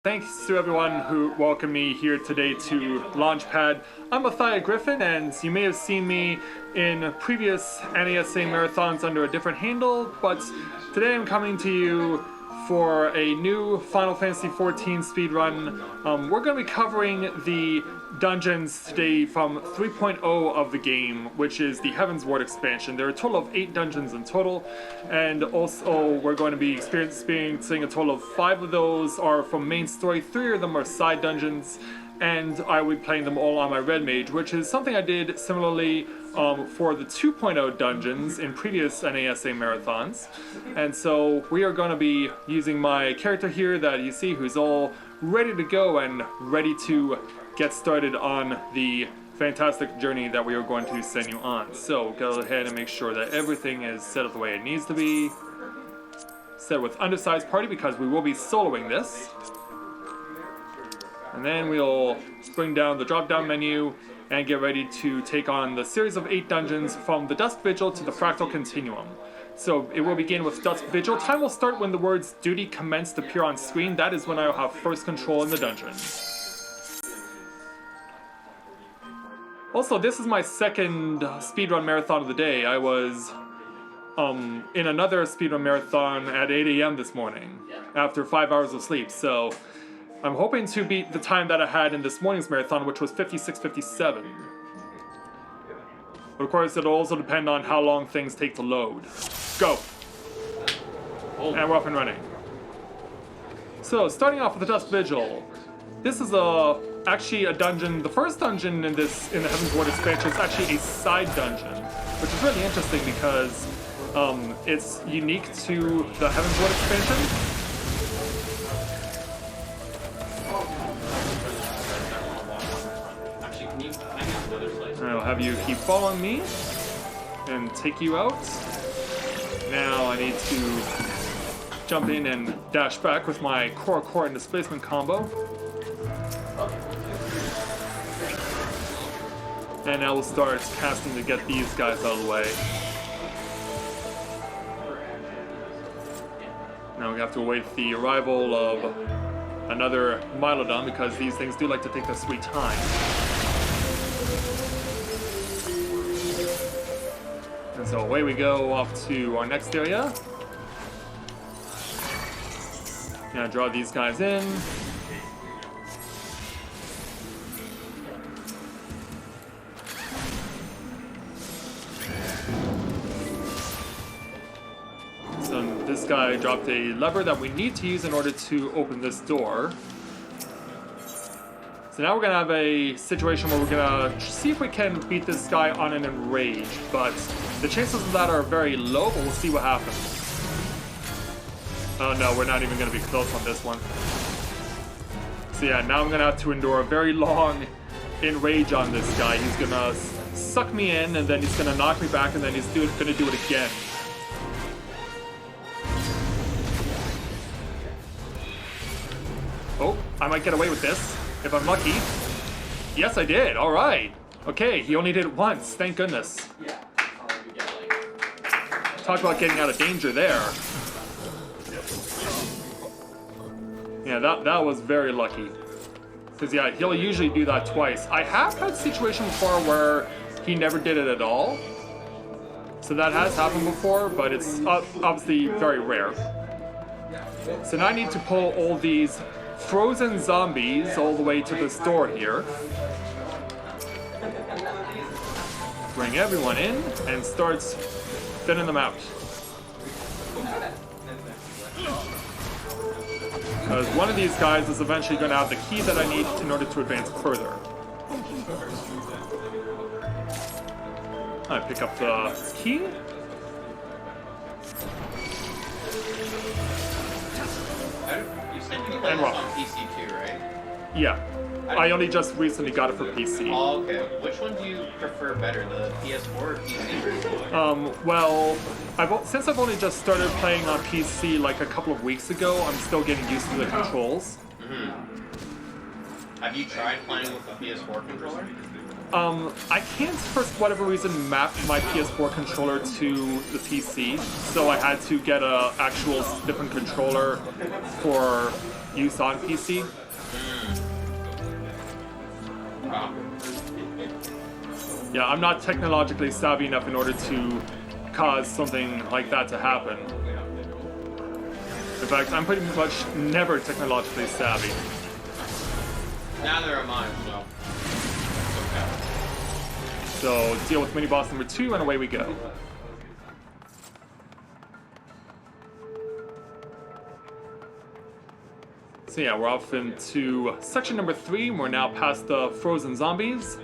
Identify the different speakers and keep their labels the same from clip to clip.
Speaker 1: Thanks to everyone who welcomed me here today to Launchpad. I'm MatthiaGryffine, and you may have seen me in previous NASA marathons under a different handle, but today I'm coming to you for a new Final Fantasy XIV speedrun. We're going to be covering the dungeons today from 3.0 of the game, which is the Heaven's Ward expansion. There are a total of 8 dungeons in total, and also we're going to be experiencing a total of 5 of those are from main story, 3 of them are side dungeons, and I will be playing them all on my Red Mage, which is something I did similarly for the 2.0 dungeons in previous NASA marathons. And so we are going to be using my character here that you see, who's all ready to go and ready to get started on the fantastic journey that we are going to send you on. So go ahead and make sure that everything is set up the way it needs to be. Set with undersized party because we will be soloing this. And then we'll bring down the drop-down menu and get ready to take on the series of 8 dungeons from the Dusk Vigil to the Fractal Continuum. So it will begin with Dusk Vigil. Time will start when the words duty commenced appear on screen. That is when I will have first control in the dungeon. Also, this is my second speedrun marathon of the day. I was in another speedrun marathon at 8 a.m. this morning after 5 hours of sleep. So I'm hoping to beat the time that I had in this morning's marathon, which was 56:57. But of course, it'll also depend on how long things take to load. Go! And we're up and running. So, starting off with the Dusk Vigil. This is actually a dungeon. The first dungeon in the Heaven's Ward expansion is actually a side dungeon, which is really interesting because it's unique to the Heaven's Ward expansion. I'll have you keep following me and take you out. Now I need to jump in and dash back with my core and displacement combo. And now we'll start casting to get these guys out of the way. Now we have to await the arrival of another Mylodon because these things do like to take their sweet time. And so away we go off to our next area. Gonna draw these guys in. So this guy dropped a lever that we need to use in order to open this door. So now we're going to have a situation where we're going to see if we can beat this guy on an enrage, but the chances of that are very low, but we'll see what happens. Oh no, we're not even going to be close on this one. So yeah, now I'm going to have to endure a very long enrage on this guy. He's going to suck me in, and then he's going to knock me back, and then he's going to do it again. Oh, I might get away with this. If I'm lucky. Yes, I did. All right. Okay, he only did it once. Thank goodness. Talk about getting out of danger there. Yeah, that was very lucky. Because, yeah, he'll usually do that twice. I have had a situation before where he never did it at all. So that has happened before, but it's obviously very rare. So now I need to pull all these frozen zombies all the way to this door here. Bring everyone in and start thinning them out. Because one of these guys is eventually going to have the key that I need in order to advance further. I pick up the key. And rock.
Speaker 2: On PC too, right?
Speaker 1: Yeah. I only just recently got it for PC.
Speaker 2: Oh, okay. Which one do you prefer better, the PS4 or PC?
Speaker 1: Well, since I've only just started playing on PC like a couple of weeks ago, I'm still getting used to the controls.
Speaker 2: Have you tried playing with the PS4 controller?
Speaker 1: I can't, for whatever reason, map my PS4 controller to the PC, so I had to get a actual different controller for use on PC. Yeah, I'm not technologically savvy enough in order to cause something like that to happen. In fact, I'm pretty much never technologically savvy.
Speaker 2: Neither am I, so. Okay.
Speaker 1: So, deal with mini-boss number 2, and away we go. So yeah, we're off into section number 3. We're now past the frozen zombies.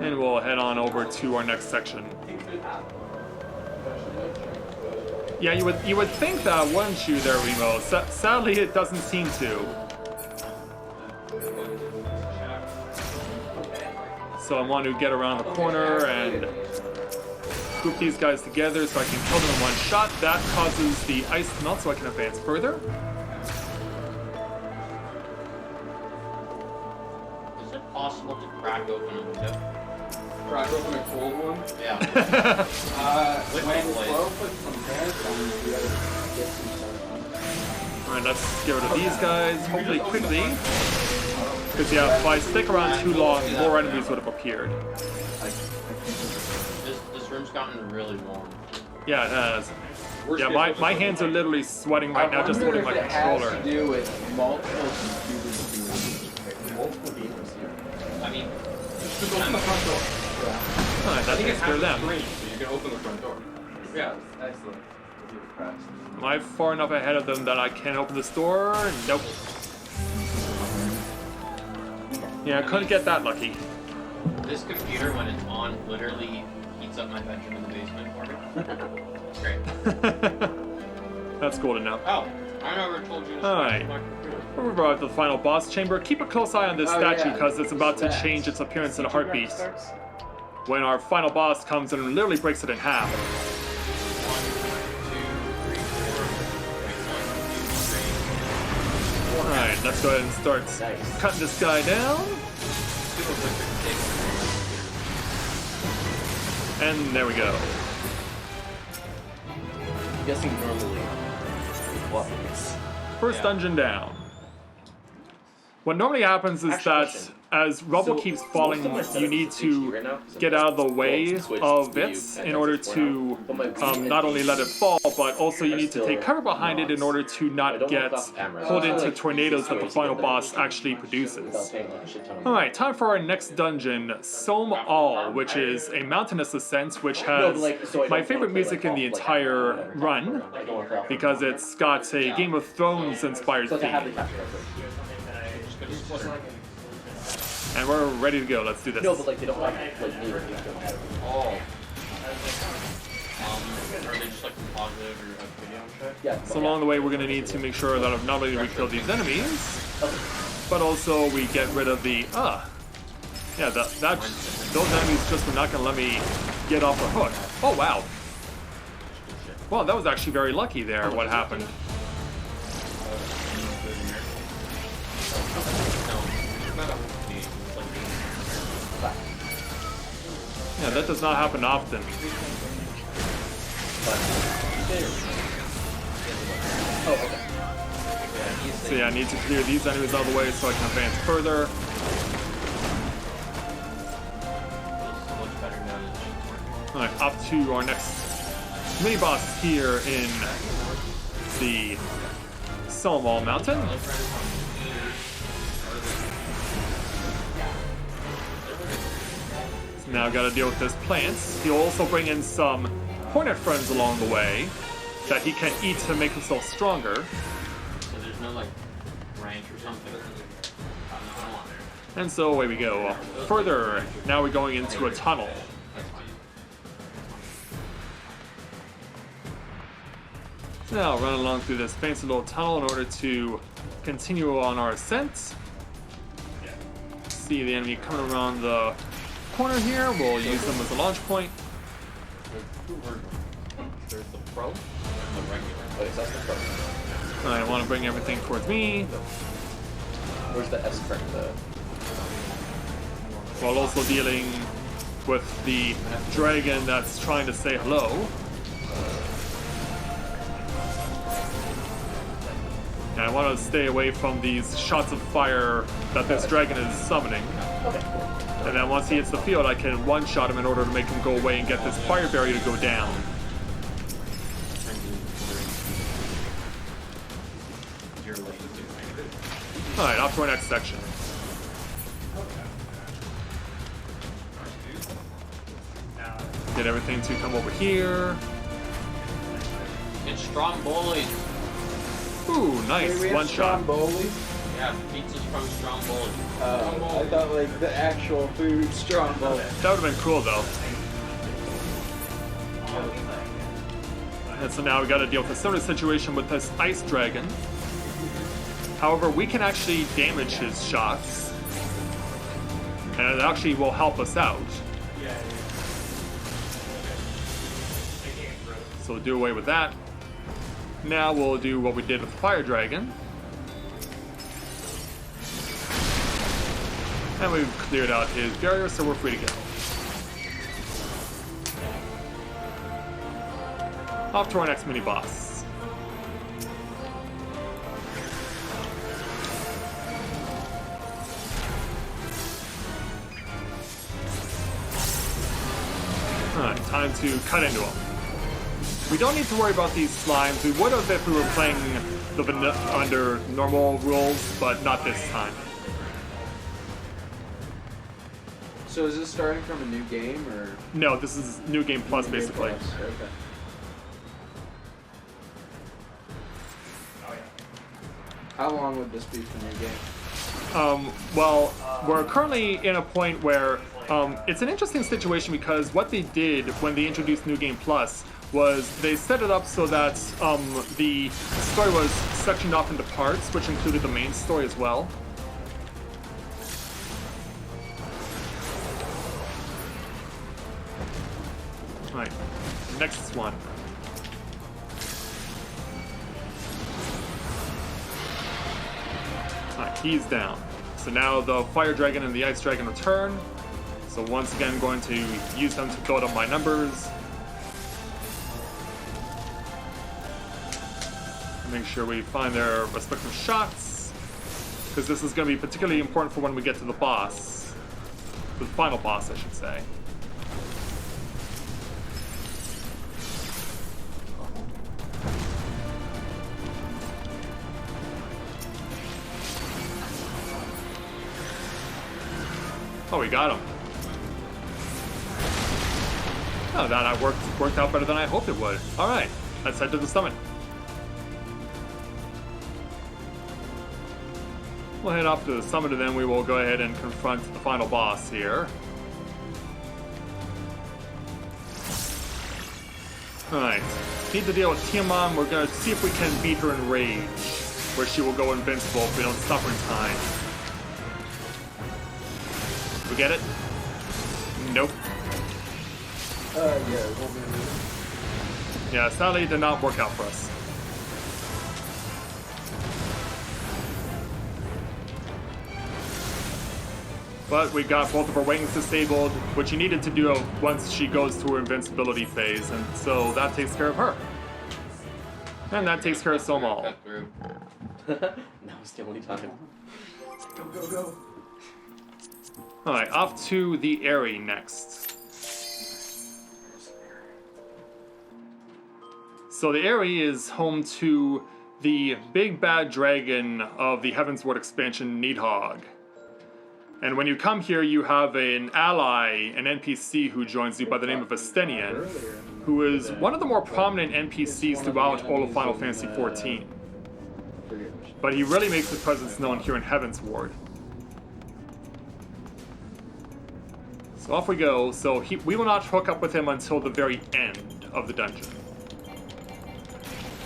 Speaker 1: And we'll head on over to our next section. Yeah, you would think that, wouldn't you there, Remo? Sadly, it doesn't seem to. So I want to get around the corner and group these guys together so I can kill them in one shot. That causes the ice to melt so I can advance further.
Speaker 2: Is it possible to crack open a window?
Speaker 3: Crack open a cold one?
Speaker 2: Yeah.
Speaker 3: When slow, put some pants on, you gotta get some stuff.
Speaker 1: Alright, let's get rid of these guys, hopefully quickly. Because yeah, if I stick around too long, more enemies would have appeared.
Speaker 2: This room's gotten really warm.
Speaker 1: Yeah, it has. Yeah, my hands are literally sweating right now just holding my controller.
Speaker 3: It has to do with multiple computers. Multiple gamers here.
Speaker 2: I mean,
Speaker 3: Just open the front door.
Speaker 1: Alright, that takes care of them.
Speaker 3: So you can open the front door. Yeah, excellent.
Speaker 1: Am I far enough ahead of them that I can open this door? Nope. Yeah, I couldn't get that lucky.
Speaker 2: this computer, when it's on, literally heats up my bedroom in the basement for me. It's great.
Speaker 1: That's cool to know.
Speaker 2: Oh, I never told you this.
Speaker 1: Alright. We've arrived at the final boss chamber. Keep a close eye on this statue because it's about to change its appearance in a heartbeat. When our final boss comes and literally breaks it in half.
Speaker 2: 1, 2, 3, 4.
Speaker 1: Alright, let's go ahead and start cutting this guy down. And there we go.
Speaker 4: I'm guessing normally what is
Speaker 1: First dungeon down. What normally happens is that as rubble keeps falling, you need to get out of the way of it in order to not only let it fall, but also you need to take cover behind it in order to not get pulled into tornadoes that the final boss actually produces. Alright, time for our next dungeon, Somme All, which is a mountainous ascent which has my favorite music in the entire run, because it's got a Game of Thrones inspired theme. And we're ready to go. Let's do this.
Speaker 4: No, but like they don't like me.
Speaker 2: Oh. Are they just like positive or video check?
Speaker 4: Yeah.
Speaker 1: So along the way, we're going to need to make sure that not only do we kill these enemies, but also we get rid of the yeah, those enemies just were not going to let me get off the hook. Oh wow. Well, that was actually very lucky there. What happened? Yeah, that does not happen often.
Speaker 4: Oh, okay.
Speaker 1: So yeah, I need to clear these enemies out of the way so I can advance further. Alright, up to our next mini-boss here in the Somme All Mountain. Now gotta deal with this plant. He'll also bring in some hornet friends along the way that he can eat to make himself stronger.
Speaker 2: So there's no like ranch or something.
Speaker 1: And so away we go. Further, now we're going into a tunnel. Now run along through this fancy little tunnel in order to continue on our ascent. See the enemy coming around the corner here. We'll use them as a launch point.
Speaker 2: There's the pro and the regular.
Speaker 4: Okay, so that's the pro.
Speaker 1: I want to bring everything towards me,
Speaker 4: Where's the S current?
Speaker 1: while also dealing with the dragon that's trying to say hello. And I want to stay away from these shots of fire that this dragon is summoning.
Speaker 4: Okay, cool.
Speaker 1: And then once he hits the field, I can one-shot him in order to make him go away and get this fire barrier to go down. Alright, off to our next section. Get everything to come over here.
Speaker 2: It's Stromboli.
Speaker 1: Ooh, nice. One shot.
Speaker 3: Stromboli?
Speaker 2: Yeah, pizza's from Stromboli.
Speaker 3: I thought like the actual food Stromboli.
Speaker 1: That would have been cool though. And so now we got to deal with a similar situation with this ice dragon. However, we can actually damage his shots. And it actually will help us out. So we'll do away with that. Now we'll do what we did with the fire dragon. And we've cleared out his barrier, so we're free to go. Off to our next mini boss. Alright, time to cut into him. We don't need to worry about these slimes. We would have if we were playing under normal rules, but not this time.
Speaker 3: So is this starting from a new game or?
Speaker 1: No, this is New Game Plus,
Speaker 3: New Game
Speaker 1: basically.
Speaker 3: Plus, okay. How long would this be for new game?
Speaker 1: Well, we're currently in a point where it's an interesting situation because what they did when they introduced New Game Plus was they set it up so that the story was sectioned off into parts, which included the main story as well. Alright, next one. Alright, he's down. So now the fire dragon and the ice dragon return. So once again, going to use them to build up my numbers. Make sure we find their respective shots, because this is going to be particularly important for when we get to the boss. The final boss, I should say. Oh, we got him. Oh, that worked out better than I hoped it would. All right, let's head to the summit. We'll head off to the summit and then we will go ahead and confront the final boss here. Alright, need to deal with Tiamat. We're going to see if we can beat her in Rage, where she will go invincible if we don't stop her in time. We get it? Nope.
Speaker 3: Yeah, 1 minute.
Speaker 1: Yeah, sadly it did not work out for us. But we got both of her wings disabled, which she needed to do once she goes to her invincibility phase, and so that takes care of her. And that takes care of Somal.
Speaker 4: Now is the only time.
Speaker 3: Go, go, go.
Speaker 1: Alright, off to the Aerie next. So the Aerie is home to the big bad dragon of the Heavensward expansion, Nidhogg. And when you come here, you have an ally, an NPC who joins you by the name of Astenian, who is one of the more prominent NPCs throughout all of Final Fantasy XIV. But he really makes his presence known here in Heavensward. So off we go. So we will not hook up with him until the very end of the dungeon.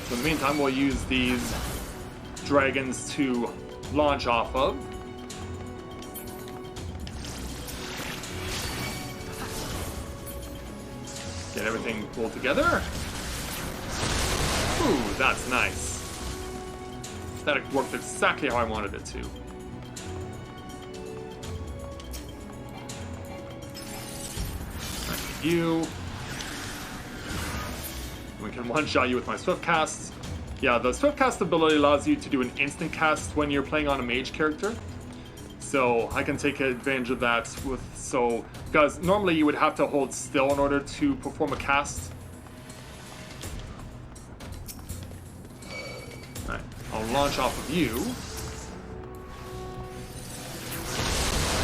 Speaker 1: So in the meantime, we'll use these dragons to launch off of. Get everything pulled together. Ooh, that's nice. That worked exactly how I wanted it to. You. We can one-shot you with my swift cast. Yeah, the Swift Cast ability allows you to do an instant cast when you're playing on a mage character. So I can take advantage of that because normally you would have to hold still in order to perform a cast. Alright, I'll launch off of you.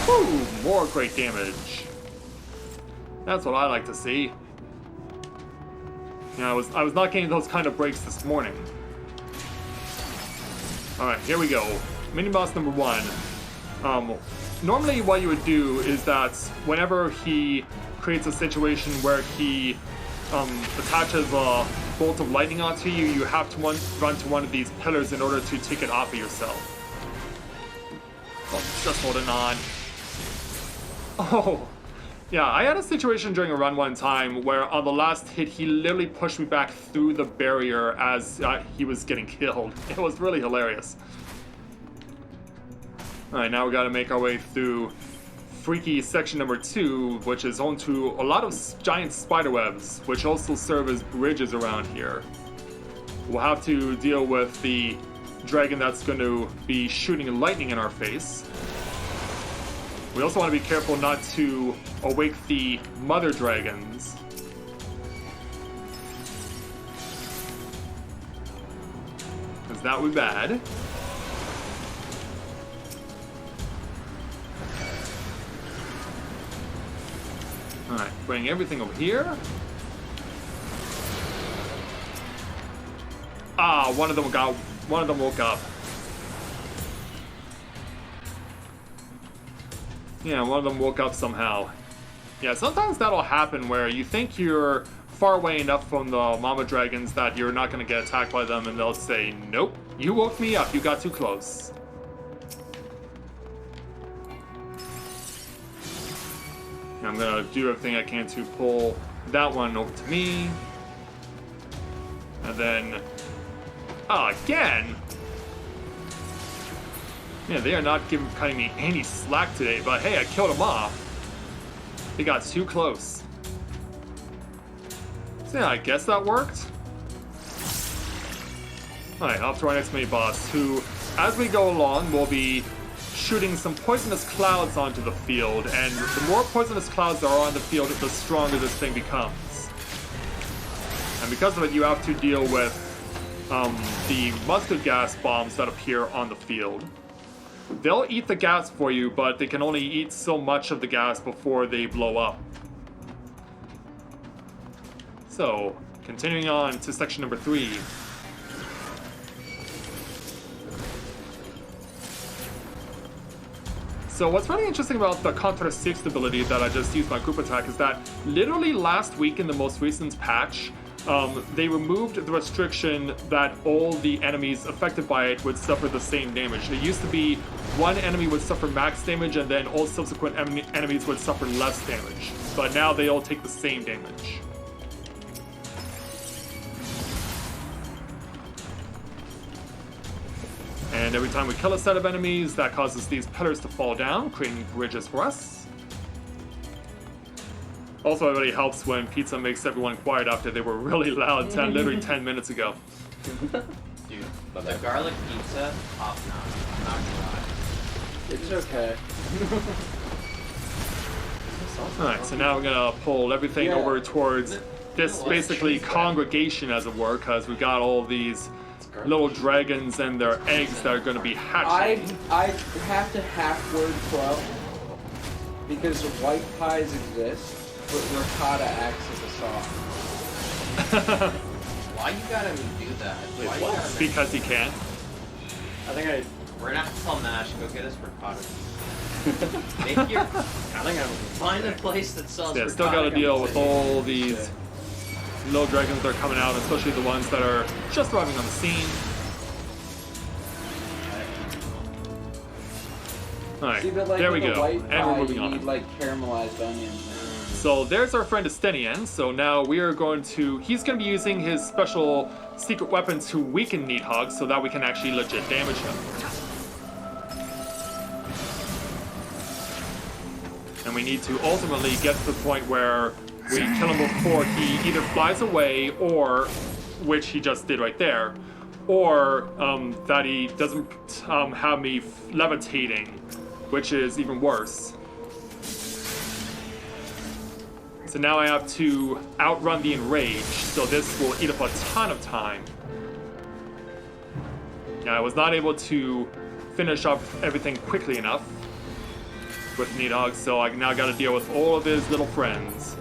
Speaker 1: Woo! More great damage. That's what I like to see. Yeah, I was not getting those kind of breaks this morning. Alright, here we go. Mini boss number 1. Normally what you would do is that whenever he creates a situation where he attaches a bolt of lightning onto you, you have to run to one of these pillars in order to take it off of yourself. Oh, just holding on. Oh, yeah, I had a situation during a run one time where on the last hit, he literally pushed me back through the barrier as he was getting killed. It was really hilarious. Alright, now we gotta make our way through freaky section number 2, which is home to a lot of giant spider webs, which also serve as bridges around here. We'll have to deal with the dragon that's going to be shooting lightning in our face. We also want to be careful not to awake the mother dragons. Because that would be bad. Alright, bring everything over here. Ah, one of them woke up. Yeah, one of them woke up somehow. Yeah, sometimes that'll happen where you think you're far away enough from the mama dragons that you're not going to get attacked by them, and they'll say, nope, you woke me up, you got too close. I'm going to do everything I can to pull that one over to me. And then... again! Yeah, they are not cutting me any slack today, but hey, I killed them off. They got too close. So yeah, I guess that worked. Alright, off to our next mini boss, who, as we go along, will be shooting some poisonous clouds onto the field, and the more poisonous clouds there are on the field, the stronger this thing becomes. And because of it, you have to deal with the mustard gas bombs that appear on the field. They'll eat the gas for you, but they can only eat so much of the gas before they blow up. So, continuing on to section number 3. So what's really interesting about the Contra 6 ability that I just used my group attack is that literally last week in the most recent patch, they removed the restriction that all the enemies affected by it would suffer the same damage. It used to be one enemy would suffer max damage and then all subsequent enemies would suffer less damage. But now they all take the same damage. And every time we kill a set of enemies, that causes these pillars to fall down, creating bridges for us. Also, it really helps when pizza makes everyone quiet after they were really loud literally 10 minutes ago.
Speaker 2: Dude, but the garlic pizza, top notch. I'm not gonna lie.
Speaker 3: It's okay.
Speaker 1: Alright, so now we're gonna pull everything over towards this basically congregation, as it were, because we got all these little dragons and their eggs that are going to be hatching.
Speaker 3: I have to half-word club because white pies exist, but ricotta acts as a sauce.
Speaker 2: Why you gotta do that?
Speaker 1: Wait,
Speaker 2: Why
Speaker 1: what?
Speaker 2: you gotta
Speaker 1: Because he can.
Speaker 2: We're gonna have to tell Nash, go get us ricotta. Make your... Find a place that sells
Speaker 1: Yeah,
Speaker 2: ricotta.
Speaker 1: still got to deal with all these little dragons that are coming out, especially the ones that are just arriving on the scene. Alright,
Speaker 3: See, but like
Speaker 1: there we
Speaker 3: with a
Speaker 1: go,
Speaker 3: white
Speaker 1: and
Speaker 3: pie,
Speaker 1: we're moving
Speaker 3: you
Speaker 1: on.
Speaker 3: need like caramelized onions.
Speaker 1: So there's our friend Estenian, so now we are going to, he's going to be using his special secret weapon to weaken Needhog so that we can actually legit damage him. And we need to ultimately get to the point where we kill him before he either flies away or, which he just did right there, or that he doesn't have me levitating, which is even worse. So now I have to outrun the enrage, so this will eat up a ton of time. Yeah, I was not able to finish up everything quickly enough with Nidhogg, so I now got to deal with all of his little friends.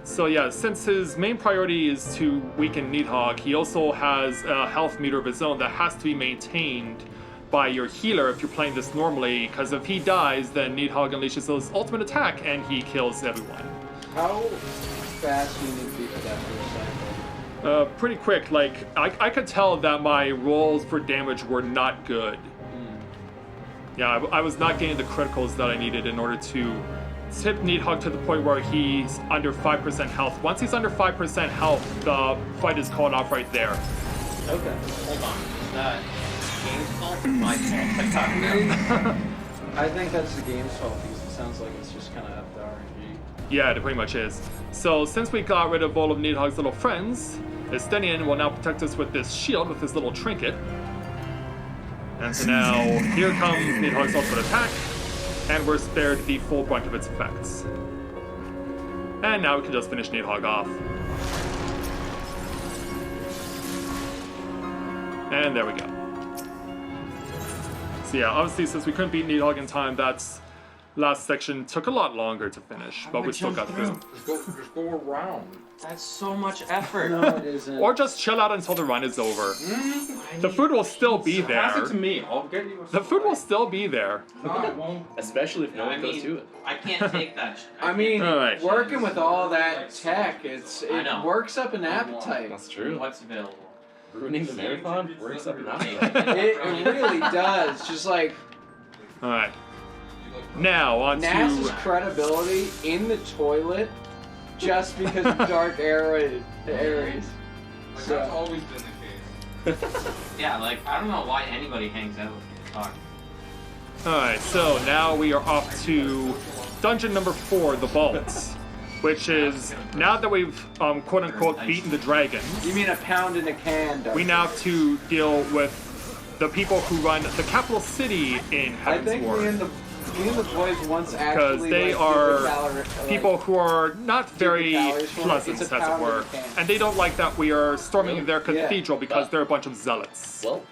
Speaker 1: So yeah, since his main priority is to weaken Nidhogg, he also has a health meter of his own that has to be maintained by your healer if you're playing this normally, because if he dies, then Nidhogg unleashes his ultimate attack and he kills everyone.
Speaker 3: How fast do you need to be for that first cycle?
Speaker 1: Pretty quick. Like, I could tell that my rolls for damage were not good. Yeah, I was not getting the criticals that I needed in order to tip Nidhogg to the point where he's under 5% health. Once he's under 5% health, the fight is called off right there.
Speaker 2: Okay, hold on. Is that game's fault or my fault?
Speaker 3: I think that's the game's fault because it sounds like it's just kind of up to RNG.
Speaker 1: Yeah, it pretty much is. So since we got rid of all of Nidhogg's little friends, Estenian will now protect us with this shield, with this little trinket. And so now, here comes Nidhogg's ultimate attack, and we're spared the full brunt of its effects. And now we can just finish Nidhogg off. And there we go. So yeah, obviously since we couldn't beat Nidhogg in time, that's last section took a lot longer to finish, but we still got through.
Speaker 3: Just go around.
Speaker 2: That's so much effort.
Speaker 3: No, it isn't.
Speaker 1: Or just chill out until the run is over. The food will still be
Speaker 5: Pass it
Speaker 1: there.
Speaker 5: to me. I'll get you.
Speaker 1: The food will still be there.
Speaker 5: No, it won't.
Speaker 4: Especially if no one goes to it.
Speaker 2: I can't take that.
Speaker 3: I mean,
Speaker 1: Alright.
Speaker 3: working with all that tech, it
Speaker 2: I know.
Speaker 3: works up an appetite.
Speaker 4: That's true.
Speaker 2: What's available?
Speaker 4: Ruining the marathon works up and out.
Speaker 3: It really does. Just like
Speaker 1: Alright. Now, on
Speaker 3: NASA's
Speaker 1: to...
Speaker 3: credibility in the toilet just because of Dark Aries.
Speaker 5: Like,
Speaker 3: So-
Speaker 5: that's always been the case.
Speaker 2: Yeah, like, I don't know why anybody hangs out with you. Fuck.
Speaker 1: Alright, so now we are off to dungeon number 4, the vaults. Which is, now that we've quote-unquote beaten the dragons,
Speaker 3: You mean a pound in a can, don't
Speaker 1: we
Speaker 3: you?
Speaker 1: now have to deal with the people who run the capital city in
Speaker 3: I think me
Speaker 1: Heavensward.
Speaker 3: and the boys once
Speaker 1: Because
Speaker 3: actually
Speaker 1: they
Speaker 3: like,
Speaker 1: are
Speaker 3: did the calorie-
Speaker 1: people who are not very
Speaker 3: calories for it.
Speaker 1: pleasant,
Speaker 3: It's
Speaker 1: as
Speaker 3: a
Speaker 1: it
Speaker 3: pound in
Speaker 1: were.
Speaker 3: a can.
Speaker 1: And they don't like that we are storming their
Speaker 3: Yeah.
Speaker 1: cathedral because they're a bunch of zealots.
Speaker 4: Well,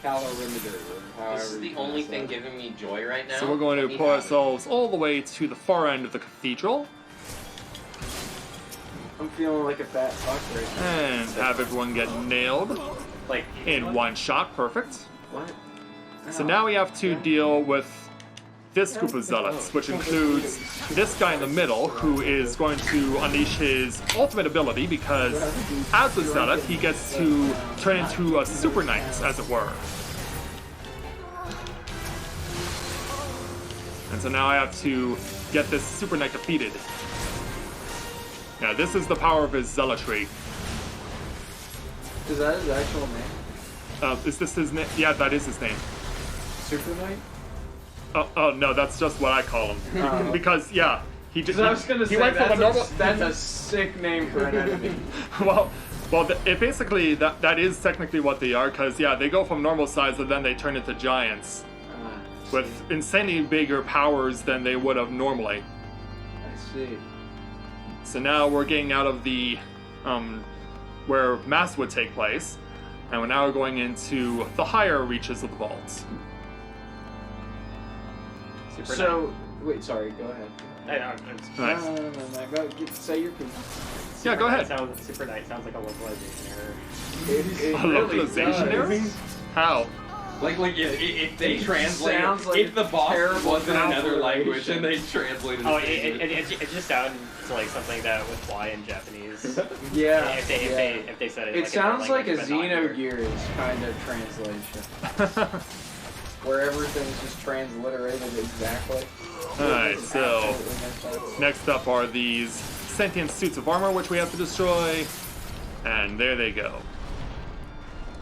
Speaker 3: calorimeter, or however
Speaker 2: This is the
Speaker 3: you
Speaker 2: only
Speaker 3: pronounce
Speaker 2: thing
Speaker 3: that.
Speaker 2: giving me joy right now.
Speaker 1: So we're going
Speaker 2: Let
Speaker 1: to
Speaker 2: me
Speaker 1: pull
Speaker 2: have it.
Speaker 1: ourselves all the way to the far end of the cathedral
Speaker 3: I'm feeling like a fat fuck right now.
Speaker 1: and have everyone get nailed
Speaker 2: Like,
Speaker 1: in one shot. Perfect.
Speaker 3: What?
Speaker 1: So now we have to deal with this group of zealots, which includes this guy in the middle, who is going to unleash his ultimate ability because as a zealot, he gets to turn into a super knight, as it were. And so now I have to get this super knight defeated. Now this is the power of his zealotry.
Speaker 3: Is that his actual name?
Speaker 1: Is this his name? Yeah, that is his name.
Speaker 3: Super Knight?
Speaker 1: Oh no, that's just what I call him.
Speaker 3: Oh.
Speaker 1: Because yeah, he just
Speaker 3: I was gonna
Speaker 1: he
Speaker 3: say
Speaker 1: went from a normal.
Speaker 3: that's a sick name for an enemy.
Speaker 1: well, it basically that is technically what they are, because yeah, they go from normal size and then they turn into giants with insanely bigger powers than they would have normally.
Speaker 3: I see.
Speaker 1: So now we're getting out of the where mass would take place, and we're now going into the higher reaches of the vaults.
Speaker 3: So, wait, sorry, go ahead.
Speaker 6: I know,
Speaker 1: Nice.
Speaker 3: No, go, say your piece.
Speaker 1: Yeah, go ahead.
Speaker 6: Super Knight sounds like a localization error.
Speaker 3: It
Speaker 1: A localization error? How?
Speaker 5: Like if they
Speaker 3: It
Speaker 5: translate,
Speaker 3: sounds like
Speaker 5: if the boss
Speaker 3: terrible
Speaker 5: was in another
Speaker 3: translation.
Speaker 5: language and they translated
Speaker 6: Oh,
Speaker 5: it.
Speaker 6: it just sounds like something that would fly in Japanese.
Speaker 3: Yeah.
Speaker 6: If they said it.
Speaker 3: It
Speaker 6: like
Speaker 3: sounds like a
Speaker 6: another language,
Speaker 3: Xenogears kind of translation. Where everything's just transliterated exactly.
Speaker 1: Alright, so
Speaker 3: Absolutely no sense.
Speaker 1: next up are these sentient suits of armor, which we have to destroy. And there they go.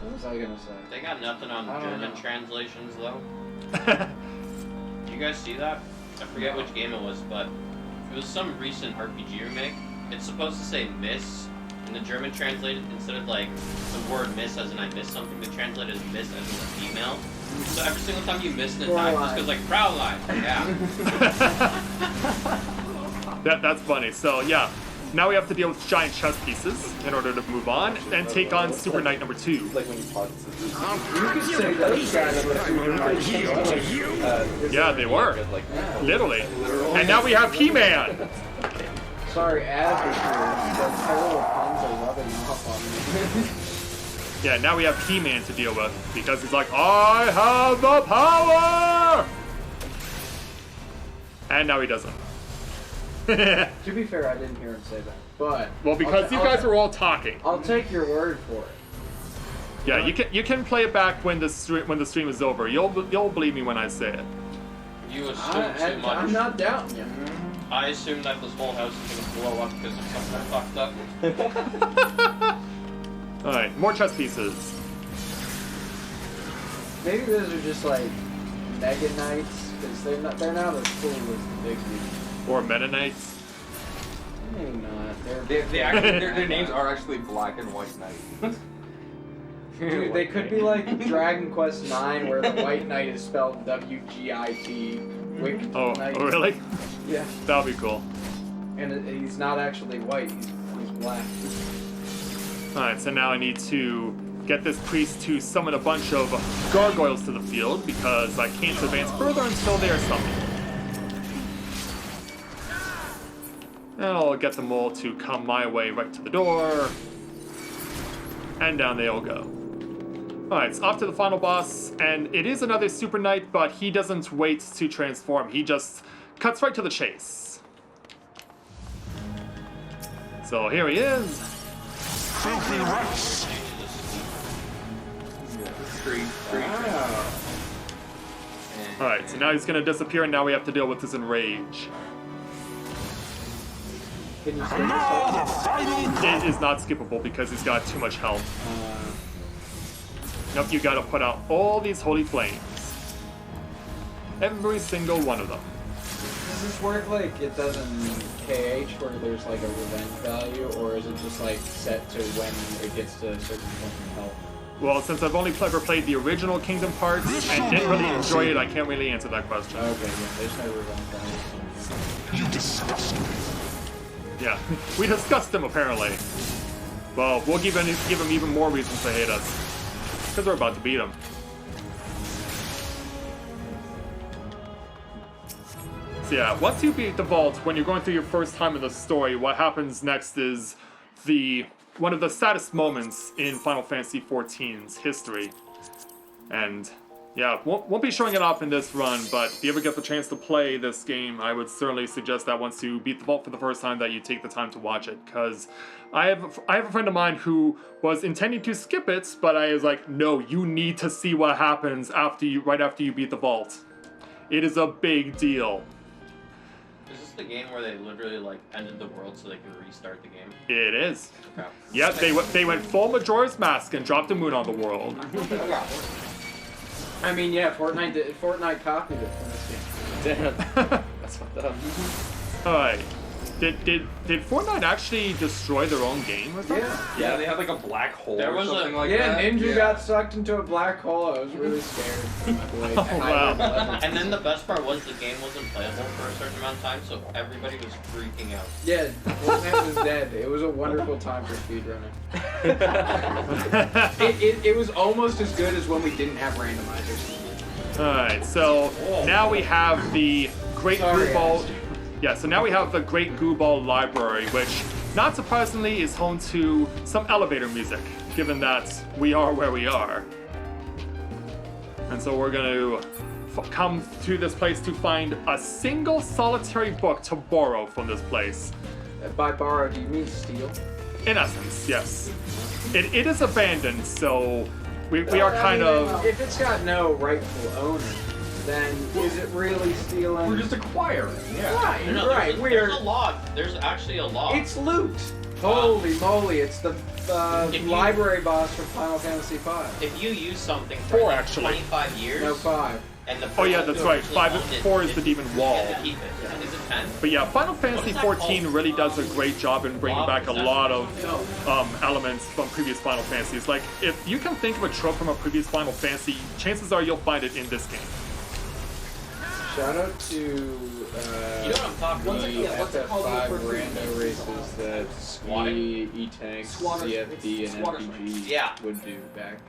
Speaker 3: What was I gonna say?
Speaker 2: They got nothing on
Speaker 3: I don't
Speaker 2: German
Speaker 3: know.
Speaker 2: translations, though. You guys see that? I forget which game it was, but it was some recent RPG remake. it's supposed to say miss in the German translated instead of like the word miss as in I missed something. The translated is miss as in a female. So every single time you miss an attack, it just goes like Fraulein. Yeah.
Speaker 1: That's funny. So yeah, now we have to deal with giant chess pieces in order to move on and take on Super Knight number 2.
Speaker 4: Like when you pause it.
Speaker 3: You could say those guys were super nice.
Speaker 1: Yeah, they were.
Speaker 4: Like,
Speaker 1: Literally. And now we have He-Man.
Speaker 3: Sorry, Ad was here. The terrible puns are rubbing off on me.
Speaker 1: Yeah, now we have He-Man to deal with because he's like, I have the power! And now he doesn't.
Speaker 3: To be fair, I didn't hear him say that. But
Speaker 1: Well, because you guys were all talking.
Speaker 3: I'll take your word for it.
Speaker 1: Yeah, you can play it back when the stream is over. You'll believe me when I say it.
Speaker 2: You assume too much.
Speaker 3: I'm not doubting you.
Speaker 2: I assume that this whole house is gonna blow up because of something fucked up.
Speaker 1: All right, more chess pieces.
Speaker 3: Maybe those are just like Mega Knights, because they're not as cool as the big ones.
Speaker 1: Or Mennonites.
Speaker 3: Maybe not.
Speaker 5: They actually, their names are actually Black and White Knight.
Speaker 3: Dude, they could be like Dragon Quest IX, where the White Knight is spelled W-G-I-T. Wicked
Speaker 1: Oh,
Speaker 3: Knight.
Speaker 1: oh, really?
Speaker 3: Yeah.
Speaker 1: That'll be cool.
Speaker 3: And he's not actually white, he's black.
Speaker 1: Alright, so now I need to get this priest to summon a bunch of gargoyles to the field because I can't advance further until they are summoned. And I'll get them all to come my way right to the door. And down they all go. Alright, it's off to the final boss, and it is another Super Knight, but he doesn't wait to transform. He just cuts right to the chase. So here he is.
Speaker 3: Wow.
Speaker 1: Alright, so now he's gonna disappear, and now we have to deal with his enrage.
Speaker 3: Can you skip this?
Speaker 1: It is not skippable because he's got too much health. Nope, you gotta put out all these holy flames. Every single one of them.
Speaker 3: Does this work like it does in KH, where there's like a revenge value, or is it just like set to when it gets to a certain point of health?
Speaker 1: Well, since I've only ever played the original Kingdom parts and didn't really enjoy it, I can't really answer that question.
Speaker 3: Okay, yeah, there's no revenge value.
Speaker 7: You disgust me.
Speaker 1: Yeah, we discussed him apparently. Well, we'll give him even more reasons to hate us. Because we're about to beat him. So yeah, once you beat the vault, when you're going through your first time in the story, what happens next is one of the saddest moments in Final Fantasy XIV's history. And yeah, won't be showing it off in this run, but if you ever get the chance to play this game, I would certainly suggest that once you beat the vault for the first time that you take the time to watch it, because I have a friend of mine who was intending to skip it, but I was like, no, you need to see what happens right after you beat the vault. It is a big deal.
Speaker 2: Is this the game where they literally like ended the world so they could restart the game?
Speaker 1: It is.
Speaker 2: Okay.
Speaker 1: Yep, they went full Majora's Mask and dropped a moon on the world.
Speaker 3: I mean, yeah, Fortnite copied it from this game.
Speaker 4: Damn. That's fucked up.
Speaker 1: Alright. Did Fortnite actually destroy their own game or something?
Speaker 5: Yeah, they had like a black hole
Speaker 2: There
Speaker 5: or
Speaker 2: was
Speaker 5: something like
Speaker 3: Yeah,
Speaker 5: that.
Speaker 3: Ninja got sucked into a black hole. I was really scared. Like,
Speaker 1: Oh, wow.
Speaker 2: And then the best part was the game wasn't playable for a certain amount of time, so everybody was freaking out.
Speaker 3: Yeah, Fortnite was dead. It was a wonderful time for speedrunning. It was almost as good as when we didn't have randomizers.
Speaker 1: Alright, so now we have the Great
Speaker 3: Sorry,
Speaker 1: Goo Ball.
Speaker 3: Aster.
Speaker 1: Yeah, so now we have the Great Goo Ball Library, which, not surprisingly, is home to some elevator music, given that we are where we are. And so we're going to come to this place to find a single solitary book to borrow from this place.
Speaker 3: By borrow, do you mean steal?
Speaker 1: In essence, yes. It is abandoned, so we are kind of...
Speaker 3: If it's got no rightful owner, then is it really stealing?
Speaker 5: We're just acquiring. Yeah.
Speaker 3: Right,
Speaker 2: No,
Speaker 3: right.
Speaker 2: there's a log. There's actually a log.
Speaker 3: It's loot. Holy moly! It's the
Speaker 2: If you-
Speaker 3: library boss from Final Fantasy V.
Speaker 2: If you use something for
Speaker 1: Four,
Speaker 2: like
Speaker 1: actually.
Speaker 2: 25 years,
Speaker 3: No, 5.
Speaker 2: And the
Speaker 1: Oh yeah,
Speaker 2: person
Speaker 1: that's
Speaker 2: who
Speaker 1: right.
Speaker 2: originally owned
Speaker 1: 4 is the demon wall.
Speaker 2: You get to keep it. Is it 10?
Speaker 1: But yeah, Final Fantasy
Speaker 2: What is that
Speaker 1: 14
Speaker 2: called?
Speaker 1: really does a great job in bringing back a lot of
Speaker 2: No.
Speaker 1: elements from previous Final Fantasies. Like, if you can think of a trope from a previous Final Fantasy, chances are you'll find it in this game.
Speaker 3: Shout out to
Speaker 2: You know what I'm talking about?
Speaker 3: the
Speaker 4: what's it called
Speaker 3: FF5
Speaker 4: for
Speaker 3: rando races that
Speaker 2: Squatting?
Speaker 3: E-Tanks,
Speaker 4: Squatters.
Speaker 3: CFD, and
Speaker 4: Squatters.
Speaker 3: MPG
Speaker 2: Yeah.
Speaker 3: would do back.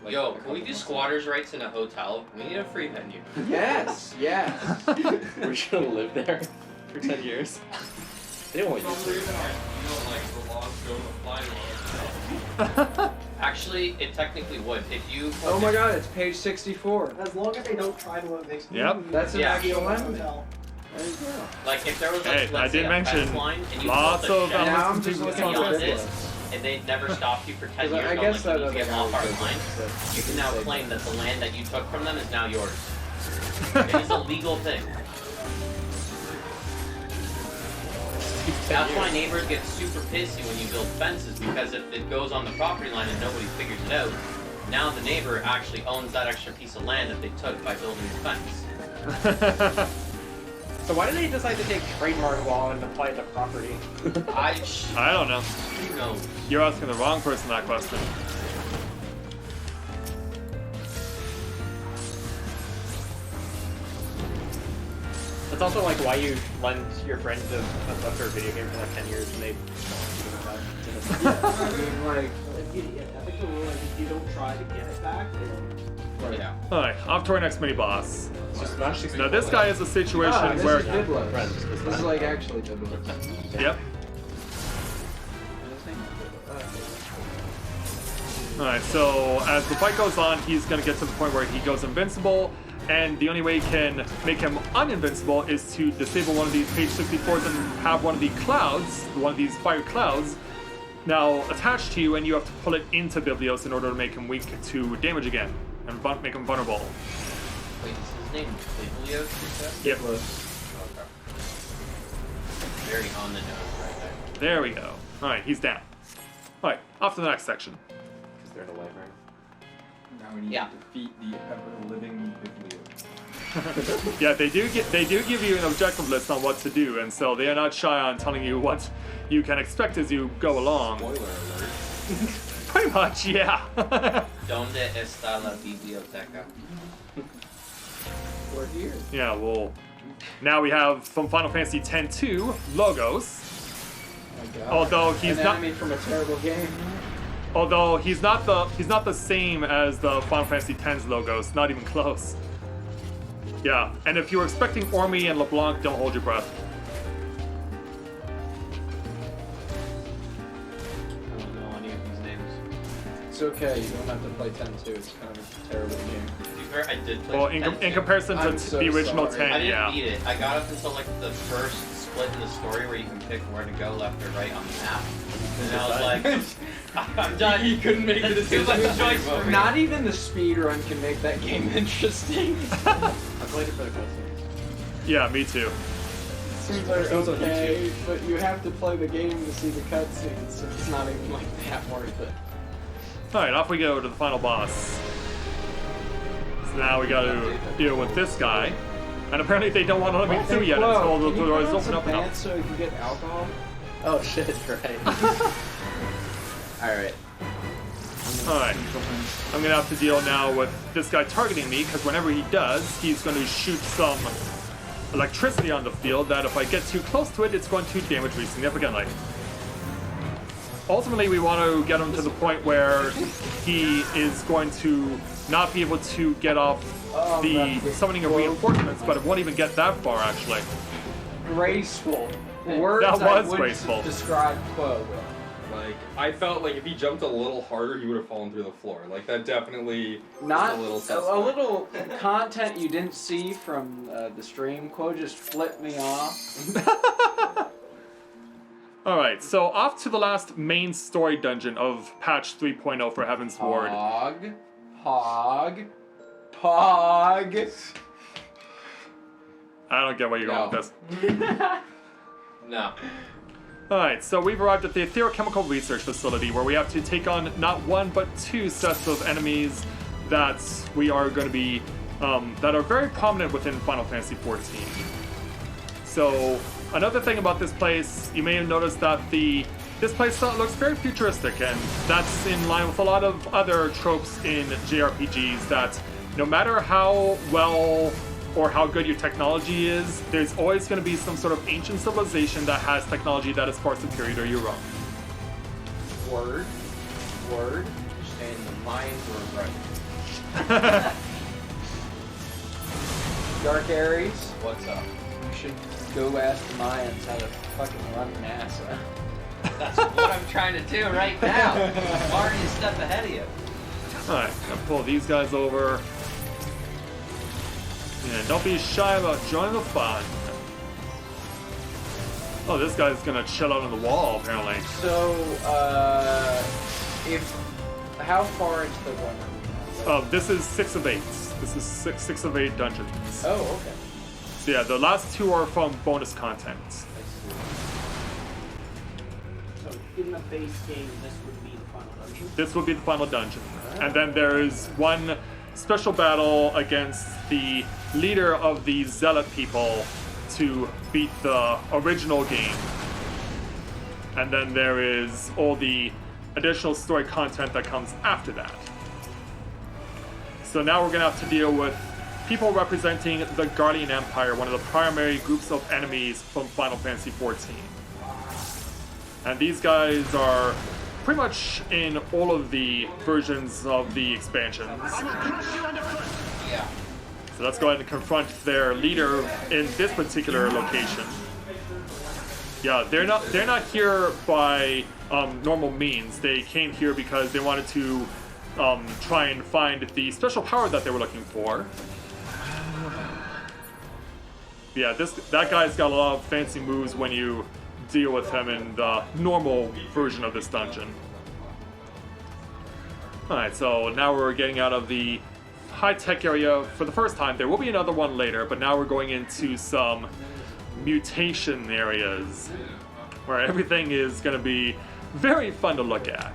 Speaker 3: Like,
Speaker 2: Yo,
Speaker 3: a
Speaker 2: can we
Speaker 3: couple
Speaker 2: do
Speaker 3: months
Speaker 2: squatters' rights in a hotel? We need a free venue.
Speaker 3: ago. Yes, yes.
Speaker 6: We're just gonna live there for 10 years. They don't want you to.
Speaker 2: Actually, it technically would. If you.
Speaker 3: Oh my god, it's page 64.
Speaker 4: As long as they don't try to mix.
Speaker 1: Yep.
Speaker 3: That's an
Speaker 2: Yeah.
Speaker 3: actual element.
Speaker 4: Hotel.
Speaker 3: There you go.
Speaker 2: Like, if there was,
Speaker 1: Hey,
Speaker 2: like, let's
Speaker 1: I did
Speaker 2: say a
Speaker 1: mention
Speaker 2: fence line and you
Speaker 1: lots
Speaker 2: built a
Speaker 1: of
Speaker 2: shed
Speaker 3: Now I'm
Speaker 1: elements
Speaker 3: just
Speaker 1: in
Speaker 3: looking
Speaker 1: previous
Speaker 3: at
Speaker 1: Final
Speaker 3: the
Speaker 2: beyond
Speaker 1: Fantasy.
Speaker 3: bid
Speaker 2: this, and they'd never stopped you for 10 years.
Speaker 3: I
Speaker 2: on,
Speaker 3: guess
Speaker 2: like,
Speaker 3: that
Speaker 2: when you get off our
Speaker 3: doesn't
Speaker 2: line.
Speaker 3: make
Speaker 2: You
Speaker 3: sense.
Speaker 2: can now claim that the land that you took from them is now yours. It is a legal thing. That's why neighbors get super pissy when you build fences, because if it goes on the property line and nobody figures it out, now the neighbor actually owns that extra piece of land that they took by building the fence.
Speaker 6: So why did they decide to take trademark law and apply it to property?
Speaker 1: I don't know.
Speaker 2: Who knows?
Speaker 1: You're asking the wrong person that question.
Speaker 6: That's also like why you lend your friend a book or a video game for like 10 years and they
Speaker 3: I mean, like,
Speaker 4: I think the rule is if you don't try to get it back, they don't.
Speaker 3: right.
Speaker 2: Yeah.
Speaker 1: Alright, off to our next mini boss.
Speaker 6: just smash these
Speaker 1: Now this guy is a situation
Speaker 3: Ah, this
Speaker 1: where
Speaker 3: is Biblos.
Speaker 6: Friends,
Speaker 3: This is like actually Biblos.
Speaker 1: Yep. Alright, so as the fight goes on, he's gonna get to the point where he goes invincible, and the only way you can make him uninvincible is to disable one of these page 64s and have one of the clouds, one of these fire clouds, now attached to you, and you have to pull it into Biblios in order to make him weak to damage again, and make him vulnerable.
Speaker 2: Wait, is his name Biblios, you said?
Speaker 1: Yep.
Speaker 2: Okay. Very on the nose right there.
Speaker 1: There we go. Alright, he's down. Alright, off to the next section.
Speaker 6: Because they're in a library.
Speaker 5: Now we need
Speaker 2: Yeah.
Speaker 5: to defeat the ever-living Biblio.
Speaker 1: Yeah, they do give you an objective list on what to do, and so they are not shy on telling you what you can expect as you go along.
Speaker 5: Spoiler alert.
Speaker 1: Pretty much, yeah.
Speaker 2: Donde está la biblioteca?
Speaker 3: We're here.
Speaker 1: Yeah, well, now we have from Final Fantasy X-2 Logos.
Speaker 3: Oh my god.
Speaker 1: Although he's
Speaker 3: An
Speaker 1: not,
Speaker 3: enemy from a terrible game.
Speaker 1: although he's not the same as the Final Fantasy X's Logos, not even close. Yeah, and if you were expecting Ormy and LeBlanc, don't hold your breath.
Speaker 2: I don't know any of these names.
Speaker 3: It's okay, you don't have to play 10-2, it's kind of a terrible game.
Speaker 2: To be fair, I did play
Speaker 1: Well,
Speaker 2: the
Speaker 1: in
Speaker 2: 10
Speaker 1: comparison to
Speaker 3: I'm so
Speaker 1: the original
Speaker 3: sorry.
Speaker 1: 10,
Speaker 2: I didn't
Speaker 1: yeah.
Speaker 2: beat it. I got up until like the first split in the story where you can pick where to go, left or right on the map. And I was like, I'm done.
Speaker 5: He couldn't make the
Speaker 2: That's too
Speaker 5: decision.
Speaker 2: much choice for me.
Speaker 3: Not even the speed run can make that game interesting.
Speaker 6: I played it for the cutscenes.
Speaker 1: Yeah, me too.
Speaker 3: Seems like
Speaker 6: Those are
Speaker 3: okay, but you have to play the game to see the cutscenes, so it's not even like that worth it.
Speaker 1: Alright, off we go to the final boss. So now we gotta deal with this guy. And apparently they don't want to let me through yet until the doors open up enough.
Speaker 3: So you can get alcohol?
Speaker 6: Oh shit, right.
Speaker 3: Alright.
Speaker 1: Alright. I'm gonna have to deal now with this guy targeting me, because whenever he does, he's going to shoot some electricity on the field that if I get too close to it, it's going to damage me significantly. Ultimately, we want to get him to the point where he is going to not be able to get off the summoning of reinforcements, but it won't even get that far, actually.
Speaker 3: Graceful. Words
Speaker 1: That
Speaker 3: I
Speaker 1: was
Speaker 3: would
Speaker 1: graceful.
Speaker 3: describe Quo.
Speaker 5: Like, I felt like if he jumped a little harder, he would have fallen through the floor. Like, that definitely
Speaker 3: Not
Speaker 5: was a little
Speaker 3: a
Speaker 5: suspect.
Speaker 3: little content you didn't see from the stream. Quo just flipped me off.
Speaker 1: Alright, so off to the last main story dungeon of patch 3.0 for Heaven's Ward.
Speaker 3: Pog.
Speaker 1: I don't get where you're going with this.
Speaker 2: No.
Speaker 1: Alright, so we've arrived at the Etherochemical Research Facility where we have to take on not one but two sets of enemies that we are going to be that are very prominent within Final Fantasy XIV. So another thing about this place, you may have noticed that this place looks very futuristic, and that's in line with a lot of other tropes in JRPGs that no matter how well or how good your technology is, there's always going to be some sort of ancient civilization that has technology that is far superior to your own.
Speaker 3: Word. And the Mayans were right. Dark Aries,
Speaker 2: What's up?
Speaker 3: you should go ask the Mayans how to fucking run NASA.
Speaker 2: That's what I'm trying to do right now. I'm already a step ahead of you.
Speaker 1: Alright, gonna pull these guys over. And don't be shy about joining the fun. Oh, this guy's gonna chill out on the wall, apparently.
Speaker 3: So, how far into the one are we now?
Speaker 1: This is 6 of 8. This is six of 8 dungeons.
Speaker 3: Oh, okay.
Speaker 1: So yeah, the last 2 are from bonus content.
Speaker 4: So in the base game, this would be the final dungeon.
Speaker 1: This would be the final dungeon. And then there is one special battle against the leader of the Zealot people to beat the original game. And then there is all the additional story content that comes after that. So now we're gonna have to deal with people representing the Guardian Empire, one of the primary groups of enemies from Final Fantasy XIV. And these guys are pretty much in all of the versions of the expansions.
Speaker 2: Yeah.
Speaker 1: So let's go ahead and confront their leader in this particular location. Yeah, they're not here by normal means. They came here because they wanted to try and find the special power that they were looking for. Yeah, that guy's got a lot of fancy moves when you deal with him in the normal version of this dungeon. Alright, so now we're getting out of the high-tech area for the first time. There will be another one later, but now we're going into some mutation areas where everything is going to be very fun to look at.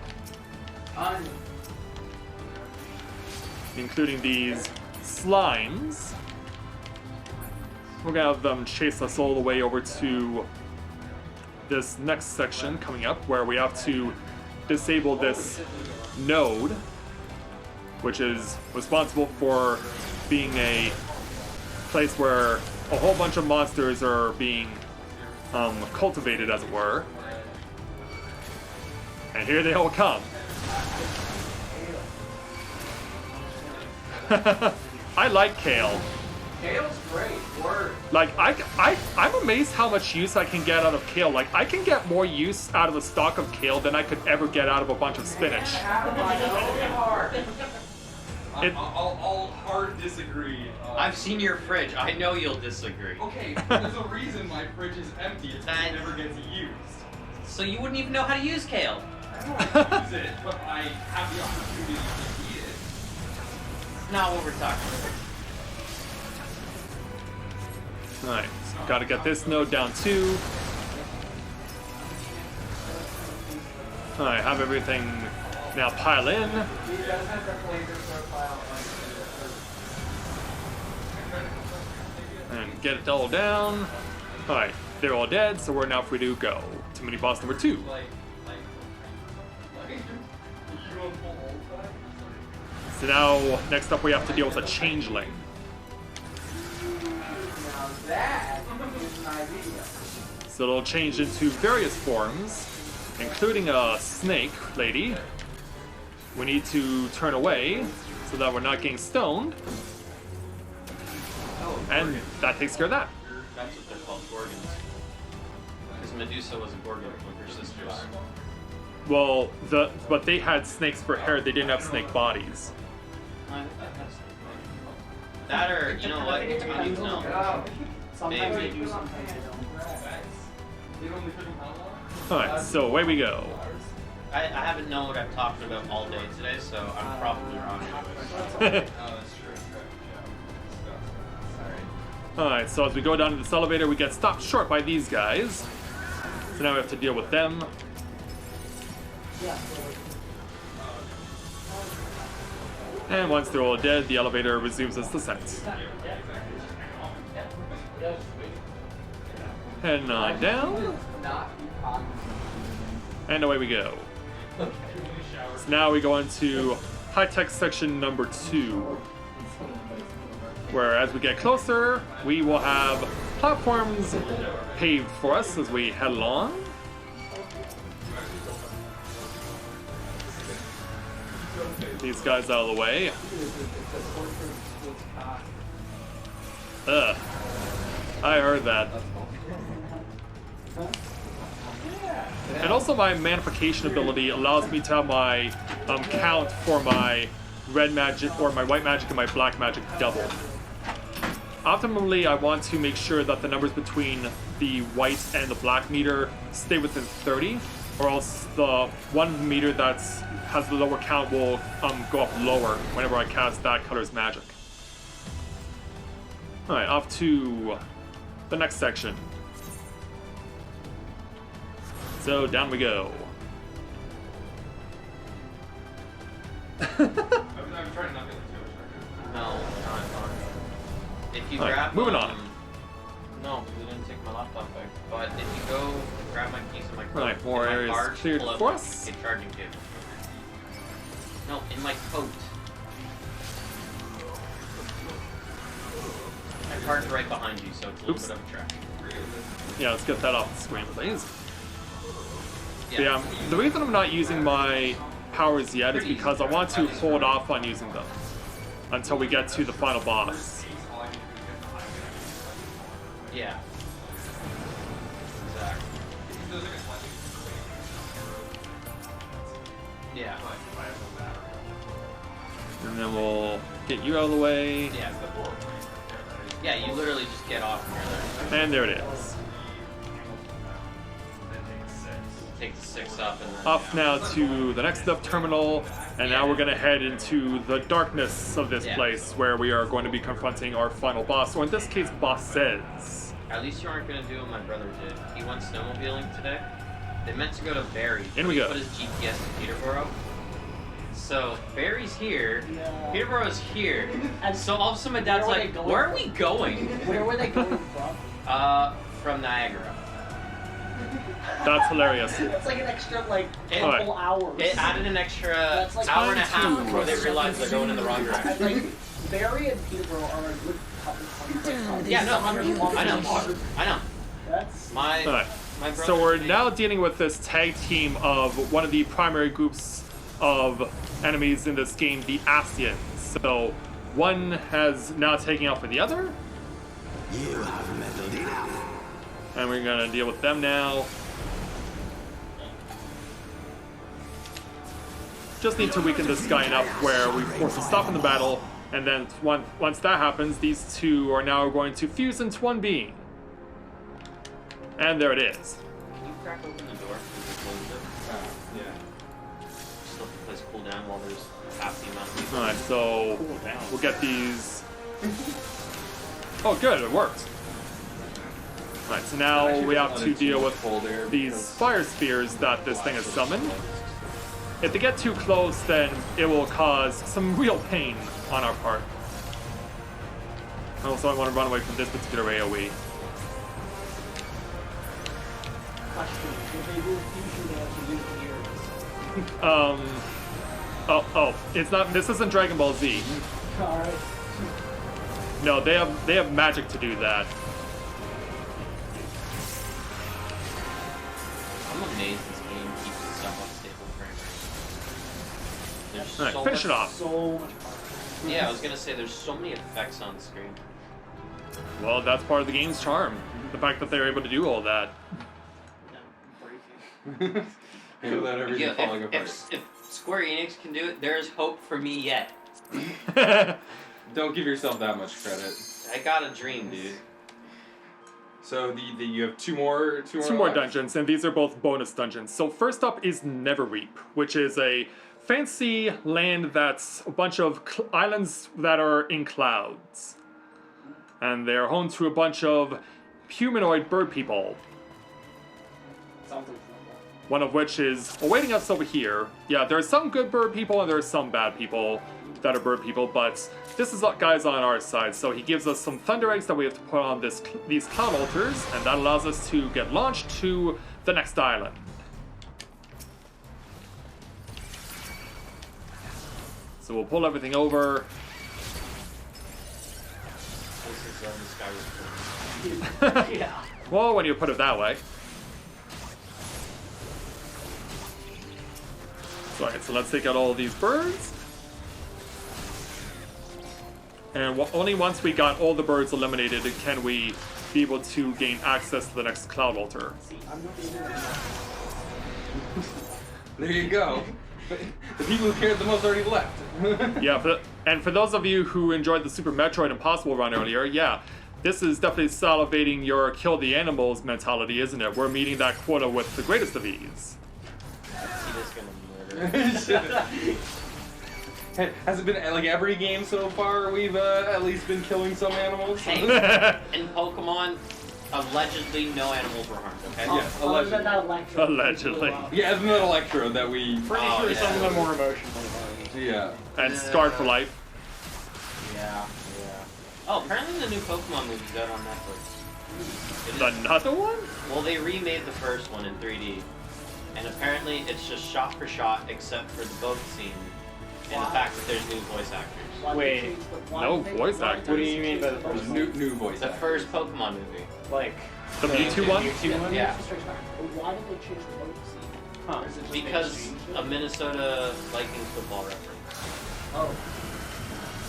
Speaker 1: Including these slimes. We're going to have them chase us all the way over to this next section coming up where we have to disable this node, which is responsible for being a place where a whole bunch of monsters are being cultivated, as it were. And here they all come. I like Kale.
Speaker 3: Kale's great. Word.
Speaker 1: Like, I'm amazed how much use I can get out of Kale. Like, I can get more use out of a stalk of Kale than I could ever get out of a bunch of spinach.
Speaker 5: I'll hard disagree.
Speaker 2: I've seen your fridge. I know you'll disagree.
Speaker 5: Okay, there's a reason my fridge is empty. It's because it never gets used.
Speaker 2: So you wouldn't even know how to use kale.
Speaker 5: I don't use it, but I have the opportunity to eat it.
Speaker 2: It's not what we're talking about.
Speaker 1: Alright, gotta get this node down too. Alright, have everything now pile in. And get it all down. Alright, they're all dead, so we're now free to go to mini boss number 2. So now, next up we have to deal with a changeling.
Speaker 3: That is an idea.
Speaker 1: So it'll change into various forms, including a snake lady. We need to turn away so that we're not getting stoned. And that takes care of that.
Speaker 2: That's what they're called, Gorgons. Because Medusa was a Gorgon with her sisters.
Speaker 1: Well, but they had snakes for hair, they didn't have snake bodies.
Speaker 2: That or, you know what, it's good to know.
Speaker 4: Sometimes
Speaker 2: Maybe.
Speaker 4: they do, sometimes they don't.
Speaker 1: Alright, so away we go.
Speaker 2: I haven't known what I've talked about all day today, so I'm probably wrong.
Speaker 1: Alright, so as we go down to this elevator, we get stopped short by these guys. So now we have to deal with them. And once they're all dead, the elevator resumes its descent. Heading on down. And away we go. So now we go into high-tech section number 2. Where as we get closer, we will have platforms paved for us as we head along. These guys out of the way. Ugh. I heard that. And also my magnification ability allows me to have my count for my red magic or my white magic and my black magic double. Optimally, I want to make sure that the numbers between the white and the black meter stay within 30, or else the one meter that has the lower count will go up lower whenever I cast that color's magic. Alright, off to the next section. So down we go.
Speaker 5: I'm trying not to get too much.
Speaker 2: No, if you
Speaker 1: Alright,
Speaker 2: grab
Speaker 1: moving on.
Speaker 2: No, we didn't take my laptop back. But if you go grab my piece of my coat,
Speaker 1: Alright, more
Speaker 2: in my
Speaker 1: areas
Speaker 2: card,
Speaker 1: cleared
Speaker 2: pull out
Speaker 1: for
Speaker 2: my
Speaker 1: us.
Speaker 2: kid charging cable. No, in my coat. My card's right behind you, so it's a little
Speaker 1: Oops.
Speaker 2: bit of a track.
Speaker 1: Yeah, let's get that off the screen, please. Yeah, the reason I'm not using my powers yet is because I want to hold off on using them until we get to the final boss.
Speaker 2: Yeah. Exactly. Yeah.
Speaker 1: And then we'll get you out of the way.
Speaker 2: Yeah. Yeah, you literally just get off and you're there.
Speaker 1: And there it is.
Speaker 2: Take the 6 up and then...
Speaker 1: Off now to the next up terminal, and now we're going to head into the darkness of this place where we are going to be confronting our final boss, or in this case, bosses.
Speaker 2: At least you aren't going to do what my brother did. He went snowmobiling today. They meant to go to Barry.
Speaker 1: In we
Speaker 2: He
Speaker 1: go.
Speaker 2: put his GPS in Peterborough. So Barry's here.
Speaker 4: Yeah.
Speaker 2: Peterborough's here.
Speaker 4: And
Speaker 2: So all of a sudden my dad's
Speaker 4: where were
Speaker 2: like,
Speaker 4: they going
Speaker 2: where are
Speaker 4: from?
Speaker 2: we going?
Speaker 4: Where were they going from?
Speaker 2: From Niagara.
Speaker 1: That's hilarious.
Speaker 4: It's like an extra, like,
Speaker 2: Alright.
Speaker 4: couple hours.
Speaker 2: It added an extra
Speaker 4: That's like
Speaker 2: hour and a
Speaker 1: time
Speaker 2: half
Speaker 1: to-
Speaker 2: before they realized they're going in the wrong direction.
Speaker 4: Like, Barry and Peterborough are a good couple hundred.
Speaker 2: Yeah, no,
Speaker 4: 100
Speaker 2: I know.
Speaker 4: kilometers.
Speaker 2: I know.
Speaker 4: That's...
Speaker 2: My
Speaker 1: Alright,
Speaker 2: my brother.
Speaker 1: so we're now dealing with this tag team of one of the primary groups of enemies in this game, the Ascians. So one has now taken out for the other,
Speaker 7: You have meddled enough.
Speaker 1: and we're gonna deal with them now. Just need to weaken this guy enough where we force a stop in the battle, and then once that happens, these two are now going to fuse into one being. And there it is.
Speaker 2: Can you crack open the door?
Speaker 5: Yeah.
Speaker 2: Just let the place cool down while there's half the amount of people.
Speaker 1: Alright, so we'll get these. Oh, good, it worked. Alright, so now we have to deal with these fire spears that this thing has summoned. If they get too close, then it will cause some real pain on our part. Also, I want to run away from this particular AoE.
Speaker 4: Question. If they do fusion dance, you do
Speaker 1: Oh, it's not. This isn't Dragon Ball Z.
Speaker 4: Alright.
Speaker 1: No, they have magic to do that.
Speaker 2: I'm amazed this game keeps itself on stable frame rate. There's
Speaker 1: Alright,
Speaker 2: so
Speaker 1: finish
Speaker 2: much,
Speaker 1: it off.
Speaker 4: So much fun.
Speaker 2: Yeah, I was gonna say there's so many effects on the screen.
Speaker 1: Well, that's part of the game's charm. The fact that they're able to do all that.
Speaker 5: Without everything
Speaker 2: Yeah,
Speaker 5: falling apart.
Speaker 2: if Square Enix can do it, there is hope for me yet.
Speaker 5: Don't give yourself that much credit.
Speaker 2: I got a dream, dude.
Speaker 5: So you have two more
Speaker 1: Two more
Speaker 5: left?
Speaker 1: dungeons, and these are both bonus dungeons. So first up is Neverreap, which is a fancy land that's a bunch of islands that are in clouds. And they're home to a bunch of humanoid bird people.
Speaker 4: Sounds like fun.
Speaker 1: One of which is awaiting us over here. Yeah, there are some good bird people and there are some bad people. that are bird people, but this is guys on our side. So he gives us some thunder eggs that we have to put on these cloud altars, and that allows us to get launched to the next island. So we'll pull everything over.
Speaker 2: This is the Skyward.
Speaker 4: Yeah.
Speaker 1: Well, when you put it that way. Alright, so let's take out all of these birds. And only once we got all the birds eliminated can we be able to gain access to the next cloud altar.
Speaker 4: See, I'm not the internet.
Speaker 5: There you go. The people who cared the most already left.
Speaker 1: Yeah, and for those of you who enjoyed the Super Metroid Impossible run earlier, yeah, this is definitely salivating your kill the animals mentality, isn't it? We're meeting that quota with the greatest of ease.
Speaker 2: He just gonna murder.
Speaker 5: Has it been like every game so far we've at least been killing some animals?
Speaker 2: Hey, in Pokemon, allegedly no animals were harmed, okay?
Speaker 5: Yeah, allegedly.
Speaker 1: Allegedly.
Speaker 5: Yeah, it's not Electro that we...
Speaker 6: Pretty
Speaker 2: Oh,
Speaker 6: sure
Speaker 2: yeah.
Speaker 6: some of them more emotionally harmed.
Speaker 5: Yeah.
Speaker 1: And scarred for life.
Speaker 2: Yeah. Oh, apparently the new Pokemon movie's out on Netflix. It is-
Speaker 1: Another one?
Speaker 2: Well, they remade the first one in 3D, and apparently it's just shot for shot except for the boat scene and the fact that there's new voice actors.
Speaker 6: Wait,
Speaker 1: no voice actors.
Speaker 6: What do you mean by the first one?
Speaker 5: New voice
Speaker 2: The
Speaker 5: actor.
Speaker 2: first Pokemon movie.
Speaker 6: Like
Speaker 1: The Mewtwo one?
Speaker 6: Mewtwo one?
Speaker 2: Yeah.
Speaker 4: Why did they change the boat scene?
Speaker 6: Huh.
Speaker 4: Is it just they
Speaker 2: Because
Speaker 4: changed it?
Speaker 2: a Minnesota Vikings football reference.
Speaker 4: Oh.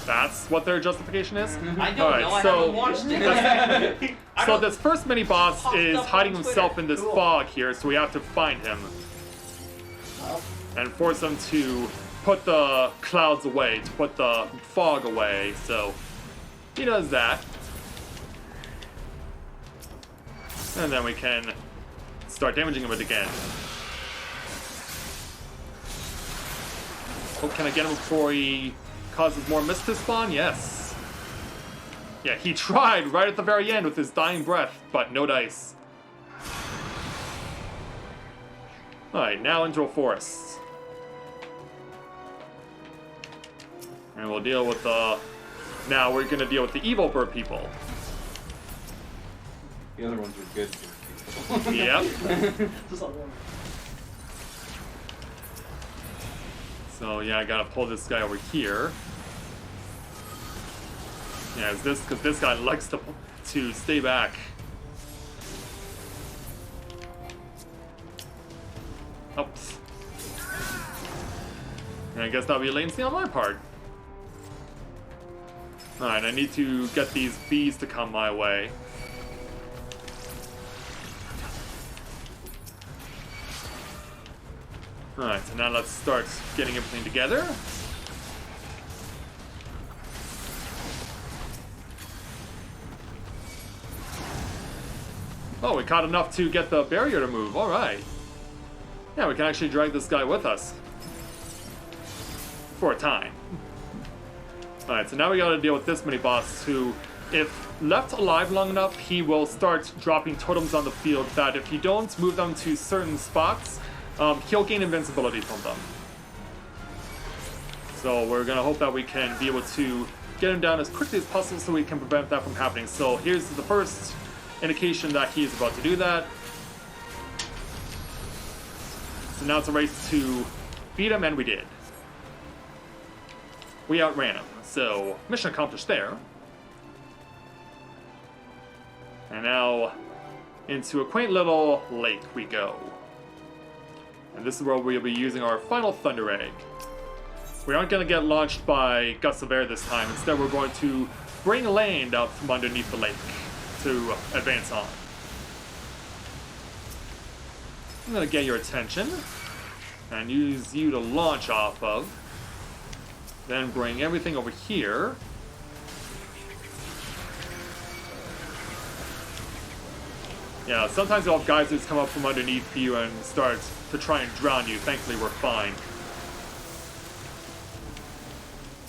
Speaker 1: That's what their justification is?
Speaker 2: I don't
Speaker 1: Alright,
Speaker 2: know, I
Speaker 1: so-
Speaker 2: haven't watched it. I
Speaker 1: So
Speaker 2: don't-
Speaker 1: this first mini boss
Speaker 2: Popped
Speaker 1: is
Speaker 2: up on
Speaker 1: hiding
Speaker 2: Twitter.
Speaker 1: himself in this
Speaker 2: Cool.
Speaker 1: fog here, so we have to find him
Speaker 4: Well,
Speaker 1: and force him to put the clouds away, to put the fog away. So he does that. And then we can start damaging him again. Oh, can I get him before he causes more mist to spawn? Yes. Yeah, he tried right at the very end with his dying breath, but no dice. Alright, now into a forest. And we'll deal with the... Now we're gonna deal with the evil bird people.
Speaker 5: The other ones are good for people.
Speaker 1: Yep.
Speaker 4: just like one.
Speaker 1: So yeah, I gotta pull this guy over here. Yeah, it's this because this guy likes to stay back. Oops. And I guess that'll be latency on my part. Alright, I need to get these bees to come my way. Alright, so now let's start getting everything together. Oh, we caught enough to get the barrier to move. Alright. Yeah, we can actually drag this guy with us. For a time. Alright, so now we gotta deal with this mini boss who, if left alive long enough, he will start dropping totems on the field that if you don't move them to certain spots, he'll gain invincibility from them. So we're gonna hope that we can be able to get him down as quickly as possible so we can prevent that from happening. So here's the first indication that he is about to do that. So now it's a race to beat him, and we did. We outran him, so mission accomplished there. And now into a quaint little lake we go. And this is where we'll be using our final Thunder Egg. We aren't going to get launched by gusts of air this time. Instead, we're going to bring land out from underneath the lake to advance on. I'm going to get your attention and use you to launch off of. Then bring everything over here. Yeah, sometimes you'll have geysers come up from underneath you and start to try and drown you. Thankfully, we're fine.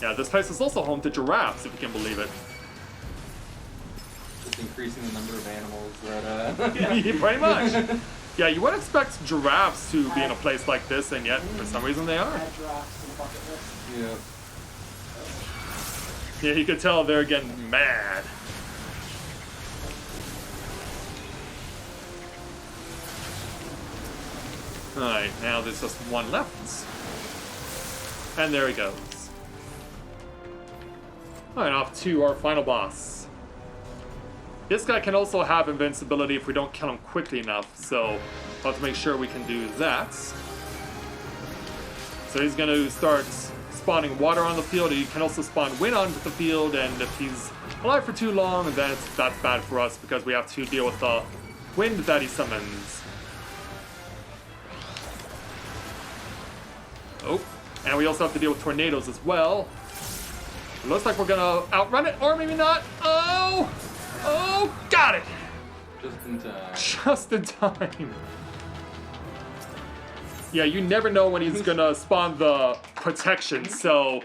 Speaker 1: Yeah, this place is also home to giraffes, if you can believe it.
Speaker 5: Just increasing the number of animals that,
Speaker 1: Pretty much. Yeah, you wouldn't expect giraffes to be in a place like this, and yet, for some reason, they are.
Speaker 4: Add giraffes to the bucket list.
Speaker 5: Yeah.
Speaker 1: Yeah, you could tell they're getting mad. Alright, now there's just one left. And there he goes. Alright, off to our final boss. This guy can also have invincibility if we don't kill him quickly enough, so we'll have to make sure we can do that. So he's going to start spawning water on the field. He can also spawn wind onto the field, and if he's alive for too long, then that's bad for us because we have to deal with the wind that he summons. Oh, and we also have to deal with tornadoes as well. It looks like we're gonna outrun it, or maybe not. Oh! Oh, got it!
Speaker 5: Just in time.
Speaker 1: Just in time. Yeah, you never know when he's gonna spawn the protection, so you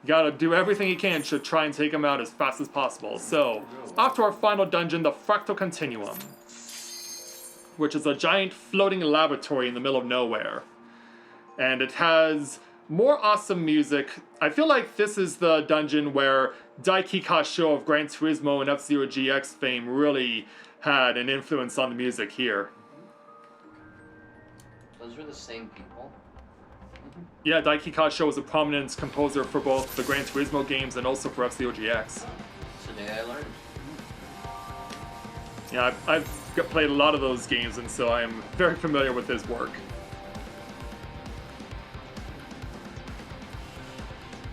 Speaker 1: gotta do everything you can to try and take him out as fast as possible. So, off to our final dungeon, the Fractal Continuum, which is a giant floating laboratory in the middle of nowhere. And it has more awesome music. I feel like this is the dungeon where Daiki Kasho of Gran Turismo and F-Zero GX fame really had an influence on the music here.
Speaker 2: Those were the same people.
Speaker 1: Yeah, Daiki Kasho was a prominent composer for both the Gran Turismo games and also for F-Zero GX.
Speaker 2: Today I learned.
Speaker 1: Yeah, I've played a lot of those games, and so I am very familiar with his work.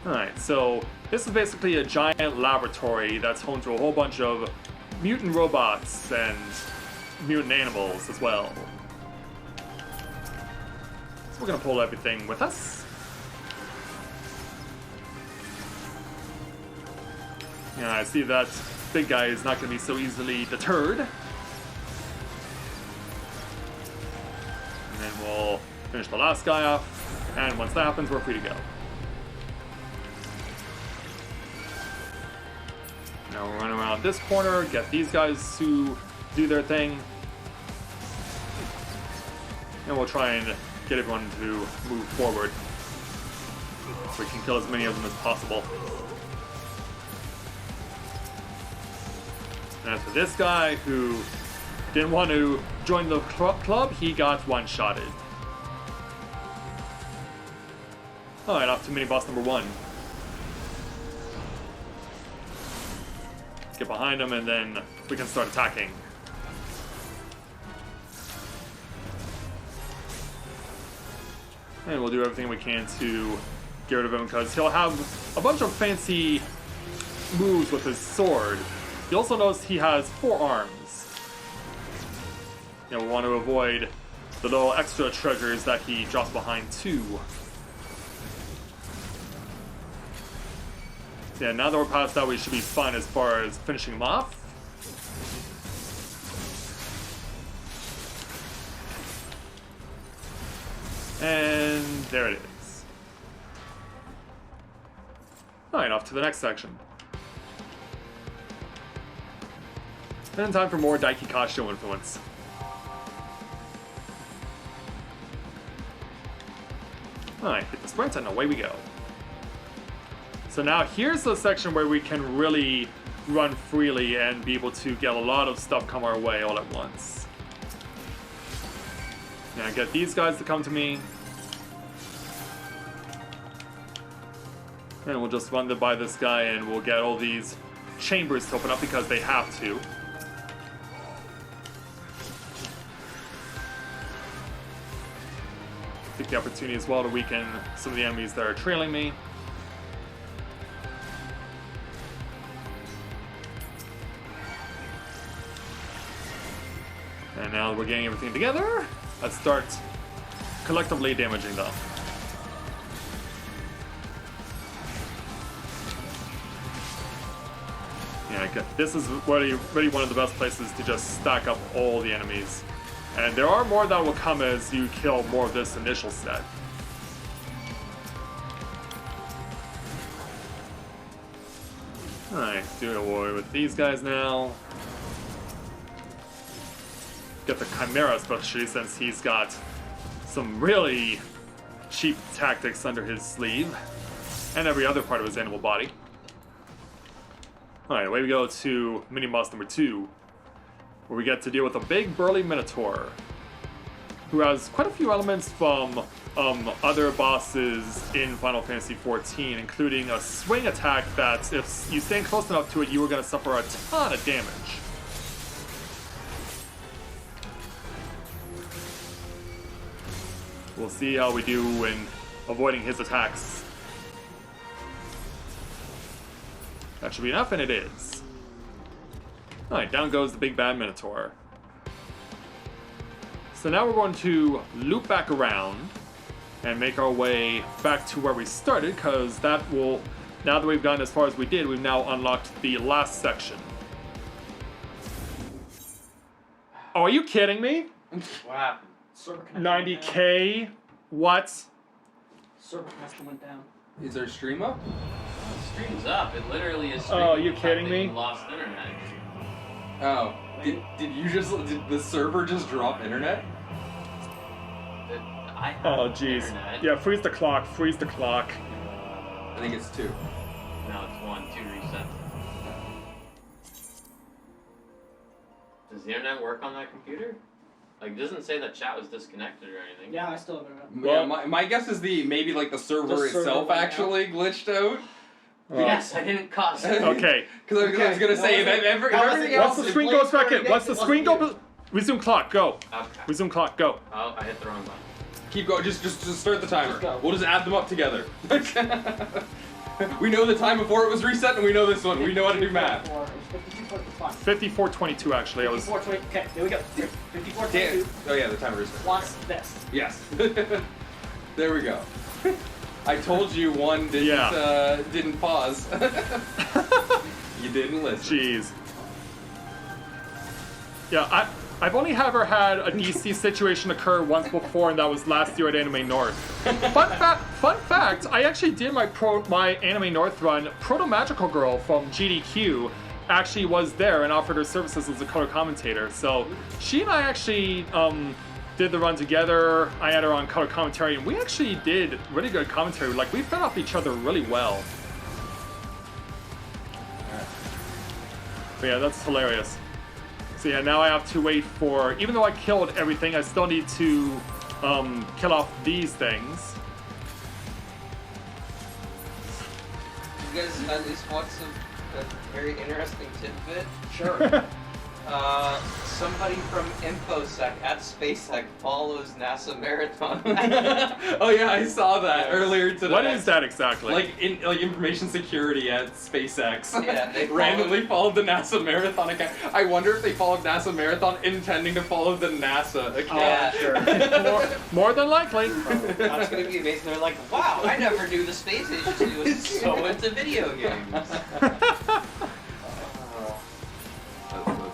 Speaker 1: Alright, so this is basically a giant laboratory that's home to a whole bunch of mutant robots and mutant animals as well. So we're gonna pull everything with us. Yeah, I see that big guy is not gonna be so easily deterred. And then we'll finish the last guy off, and once that happens, we're free to go. Now we'll run around this corner, get these guys to do their thing. And we'll try and get everyone to move forward so we can kill as many of them as possible. And as for this guy who didn't want to join the club, he got one-shotted. Alright, off to mini-boss number 1. Get behind him and then we can start attacking. And we'll do everything we can to get rid of him because he'll have a bunch of fancy moves with his sword. You also notice he has 4 arms. You know, we want to avoid the little extra treasures that he drops behind too. Yeah, now that we're past that, we should be fine as far as finishing him off. And there it is. Alright, off to the next section. And time for more Daiki Kasho influence. Alright, hit the sprint and away we go. So now here's the section where we can really run freely and be able to get a lot of stuff come our way all at once. Now get these guys to come to me. And we'll just run by this guy and we'll get all these chambers to open up because they have to. Take the opportunity as well to weaken some of the enemies that are trailing me. And now that we're getting everything together, let's start collectively damaging them. Yeah, this is really one of the best places to just stack up all the enemies. And there are more that will come as you kill more of this initial set. Alright, do away with these guys now. Get the Chimera, especially since he's got some really cheap tactics under his sleeve. And every other part of his animal body. Alright, away we go to mini-boss number 2, where we get to deal with a big burly Minotaur, who has quite a few elements from other bosses in Final Fantasy XIV, including a swing attack that, if you stand close enough to it, you are going to suffer a ton of damage. We'll see how we do in avoiding his attacks. That should be enough, and it is. Alright, down goes the big bad Minotaur. So now we're going to loop back around and make our way back to where we started, because that will, now that we've gone as far as we did, we've now unlocked the last section. Oh, are you kidding me?
Speaker 2: What happened?
Speaker 4: Server connection went down.
Speaker 1: 90K? What?
Speaker 4: Server connection went down.
Speaker 5: Is there a stream up?
Speaker 2: Stream's up. It literally is.
Speaker 1: Oh, are
Speaker 2: streaming
Speaker 1: you
Speaker 2: the fact
Speaker 1: kidding
Speaker 2: that
Speaker 1: me?
Speaker 2: you lost internet.
Speaker 5: Oh. Did the server just drop internet?
Speaker 2: I have
Speaker 1: Oh, jeez.
Speaker 2: internet.
Speaker 1: Yeah, freeze the clock, freeze the clock.
Speaker 5: I think it's 2.
Speaker 2: No, it's 1. 2 reset. Does the internet work on that computer? Like, it doesn't say that chat was disconnected or anything.
Speaker 4: Yeah, I still have internet.
Speaker 5: Yeah, my guess is maybe like the server
Speaker 4: The server
Speaker 5: itself
Speaker 4: went
Speaker 5: actually glitched out.
Speaker 2: Yes, I didn't cause it.
Speaker 1: Okay.
Speaker 5: Because I was gonna say that everything
Speaker 1: Once
Speaker 5: else.
Speaker 1: the screen goes back in, once the screen goes, resume clock, go.
Speaker 2: Okay.
Speaker 1: Resume clock, go.
Speaker 2: Oh, I hit the wrong button.
Speaker 5: Keep going. Just start the timer.
Speaker 4: Just go.
Speaker 5: We'll just add them up together. We know the time before it was reset, and we know this one. We know how to do math.
Speaker 4: It's 54.5.
Speaker 1: 54:22 actually. I was.
Speaker 4: 54.20. Okay, there we go. 54.22
Speaker 5: Oh yeah, the timer reset.
Speaker 4: plus this.
Speaker 5: Yes. There we go. I told you one didn't pause. You didn't listen.
Speaker 1: Jeez. Yeah, I've only ever had a DC situation occur once before, and that was last year at Anime North. Fun fact, I actually did my Anime North run. Proto Magical Girl from GDQ actually was there and offered her services as a color commentator. So she and I actually did the run together. I had her on color commentary, and we actually did really good commentary. Like, we fed off each other really well. But yeah, that's hilarious. So yeah, now I have to wait for, even though I killed everything, I still need to kill off these things.
Speaker 3: You guys at least want a very interesting tidbit?
Speaker 4: Sure.
Speaker 3: Somebody from InfoSec at SpaceX follows NASA Marathon.
Speaker 5: Oh yeah, I saw that earlier today.
Speaker 1: What is that exactly?
Speaker 5: Like information security at SpaceX.
Speaker 3: Yeah, they
Speaker 5: randomly followed the NASA Marathon account. I wonder if they followed NASA Marathon intending to follow the NASA account.
Speaker 3: Yeah,
Speaker 4: sure.
Speaker 1: more than likely.
Speaker 3: That's gonna be amazing. They're like, wow, I never knew the space agency was so into video games.
Speaker 5: That's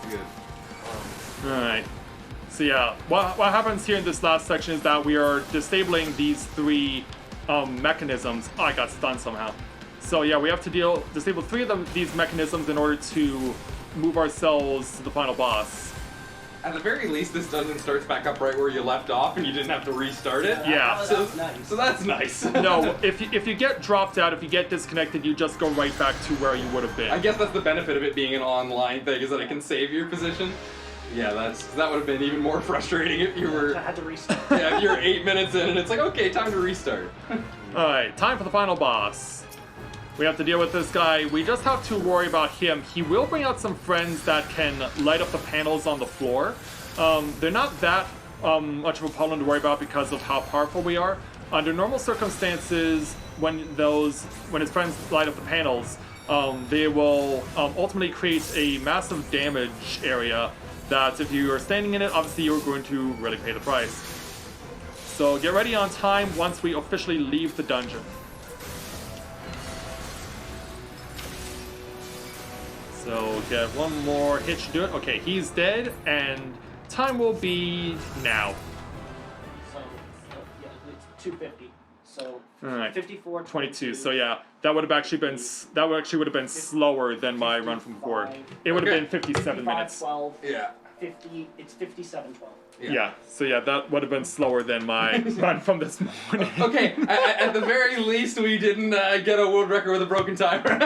Speaker 5: good.
Speaker 1: Alright. So yeah, what happens here in this last section is that we are disabling these 3 mechanisms. Oh, I got stunned somehow. So yeah, we have to disable 3 of these mechanisms in order to move ourselves to the final boss.
Speaker 5: At the very least, this dungeon starts back up right where you left off, and you didn't have to restart it.
Speaker 1: Yeah.
Speaker 5: So,
Speaker 4: That's nice.
Speaker 5: so that's nice.
Speaker 1: No, if you get dropped out, if you get disconnected, you just go right back to where you would have been.
Speaker 5: I guess that's the benefit of it being an online thing, is that it can save your position. Yeah, that would have been even more frustrating if you
Speaker 4: I
Speaker 5: were.
Speaker 4: had to restart.
Speaker 5: Yeah, if you're 8 minutes in and it's like, okay, time to restart.
Speaker 1: Alright, time for the final boss. We have to deal with this guy. We just have to worry about him. He will bring out some friends that can light up the panels on the floor. They're not that much of a problem to worry about because of how powerful we are. Under normal circumstances, when his friends light up the panels, they will ultimately create a massive damage area that if you are standing in it, obviously you're going to really pay the price. So get ready on time once we officially leave the dungeon. So get one more hit to do it. Okay, he's dead, and time will be now.
Speaker 4: So, yeah, it's 250. So,
Speaker 1: Alright.
Speaker 4: 54.
Speaker 1: 22. So yeah, that would have actually been slower than my run from before. It would have been 57 minutes.
Speaker 4: 12.
Speaker 5: Yeah.
Speaker 4: 50. It's 57:12.
Speaker 1: Yeah. So yeah, that would have been slower than my run from this morning.
Speaker 5: Okay, at the very least, we didn't get a world record with a broken timer.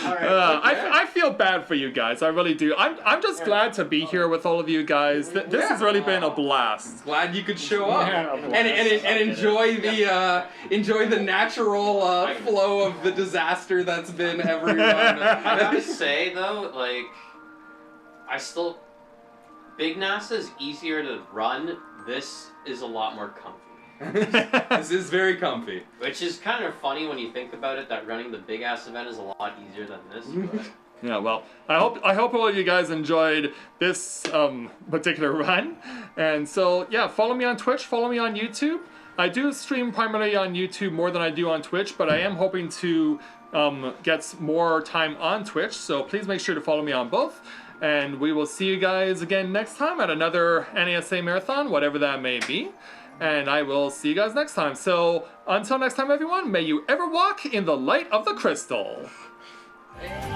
Speaker 1: I feel bad for you guys. I really do. I'm just glad to be here with all of you guys. This has really been a blast.
Speaker 5: Glad you could show up
Speaker 6: Yeah,
Speaker 5: and enjoy the natural flow of the disaster that's been everyone.
Speaker 2: I gotta say though, like, Big NASA is easier to run. This is a lot more comfy.
Speaker 5: This is very comfy.
Speaker 2: Which is kind of funny when you think about it, that running the big ass event is a lot easier than this. But...
Speaker 1: Yeah, well, I hope all of you guys enjoyed this particular run. And so, yeah, follow me on Twitch, follow me on YouTube. I do stream primarily on YouTube more than I do on Twitch, but I am hoping to get more time on Twitch, so please make sure to follow me on both. And we will see you guys again next time at another NASA Marathon, whatever that may be. And I will see you guys next time. So, until next time, everyone, may you ever walk in the light of the crystal.
Speaker 2: Hey.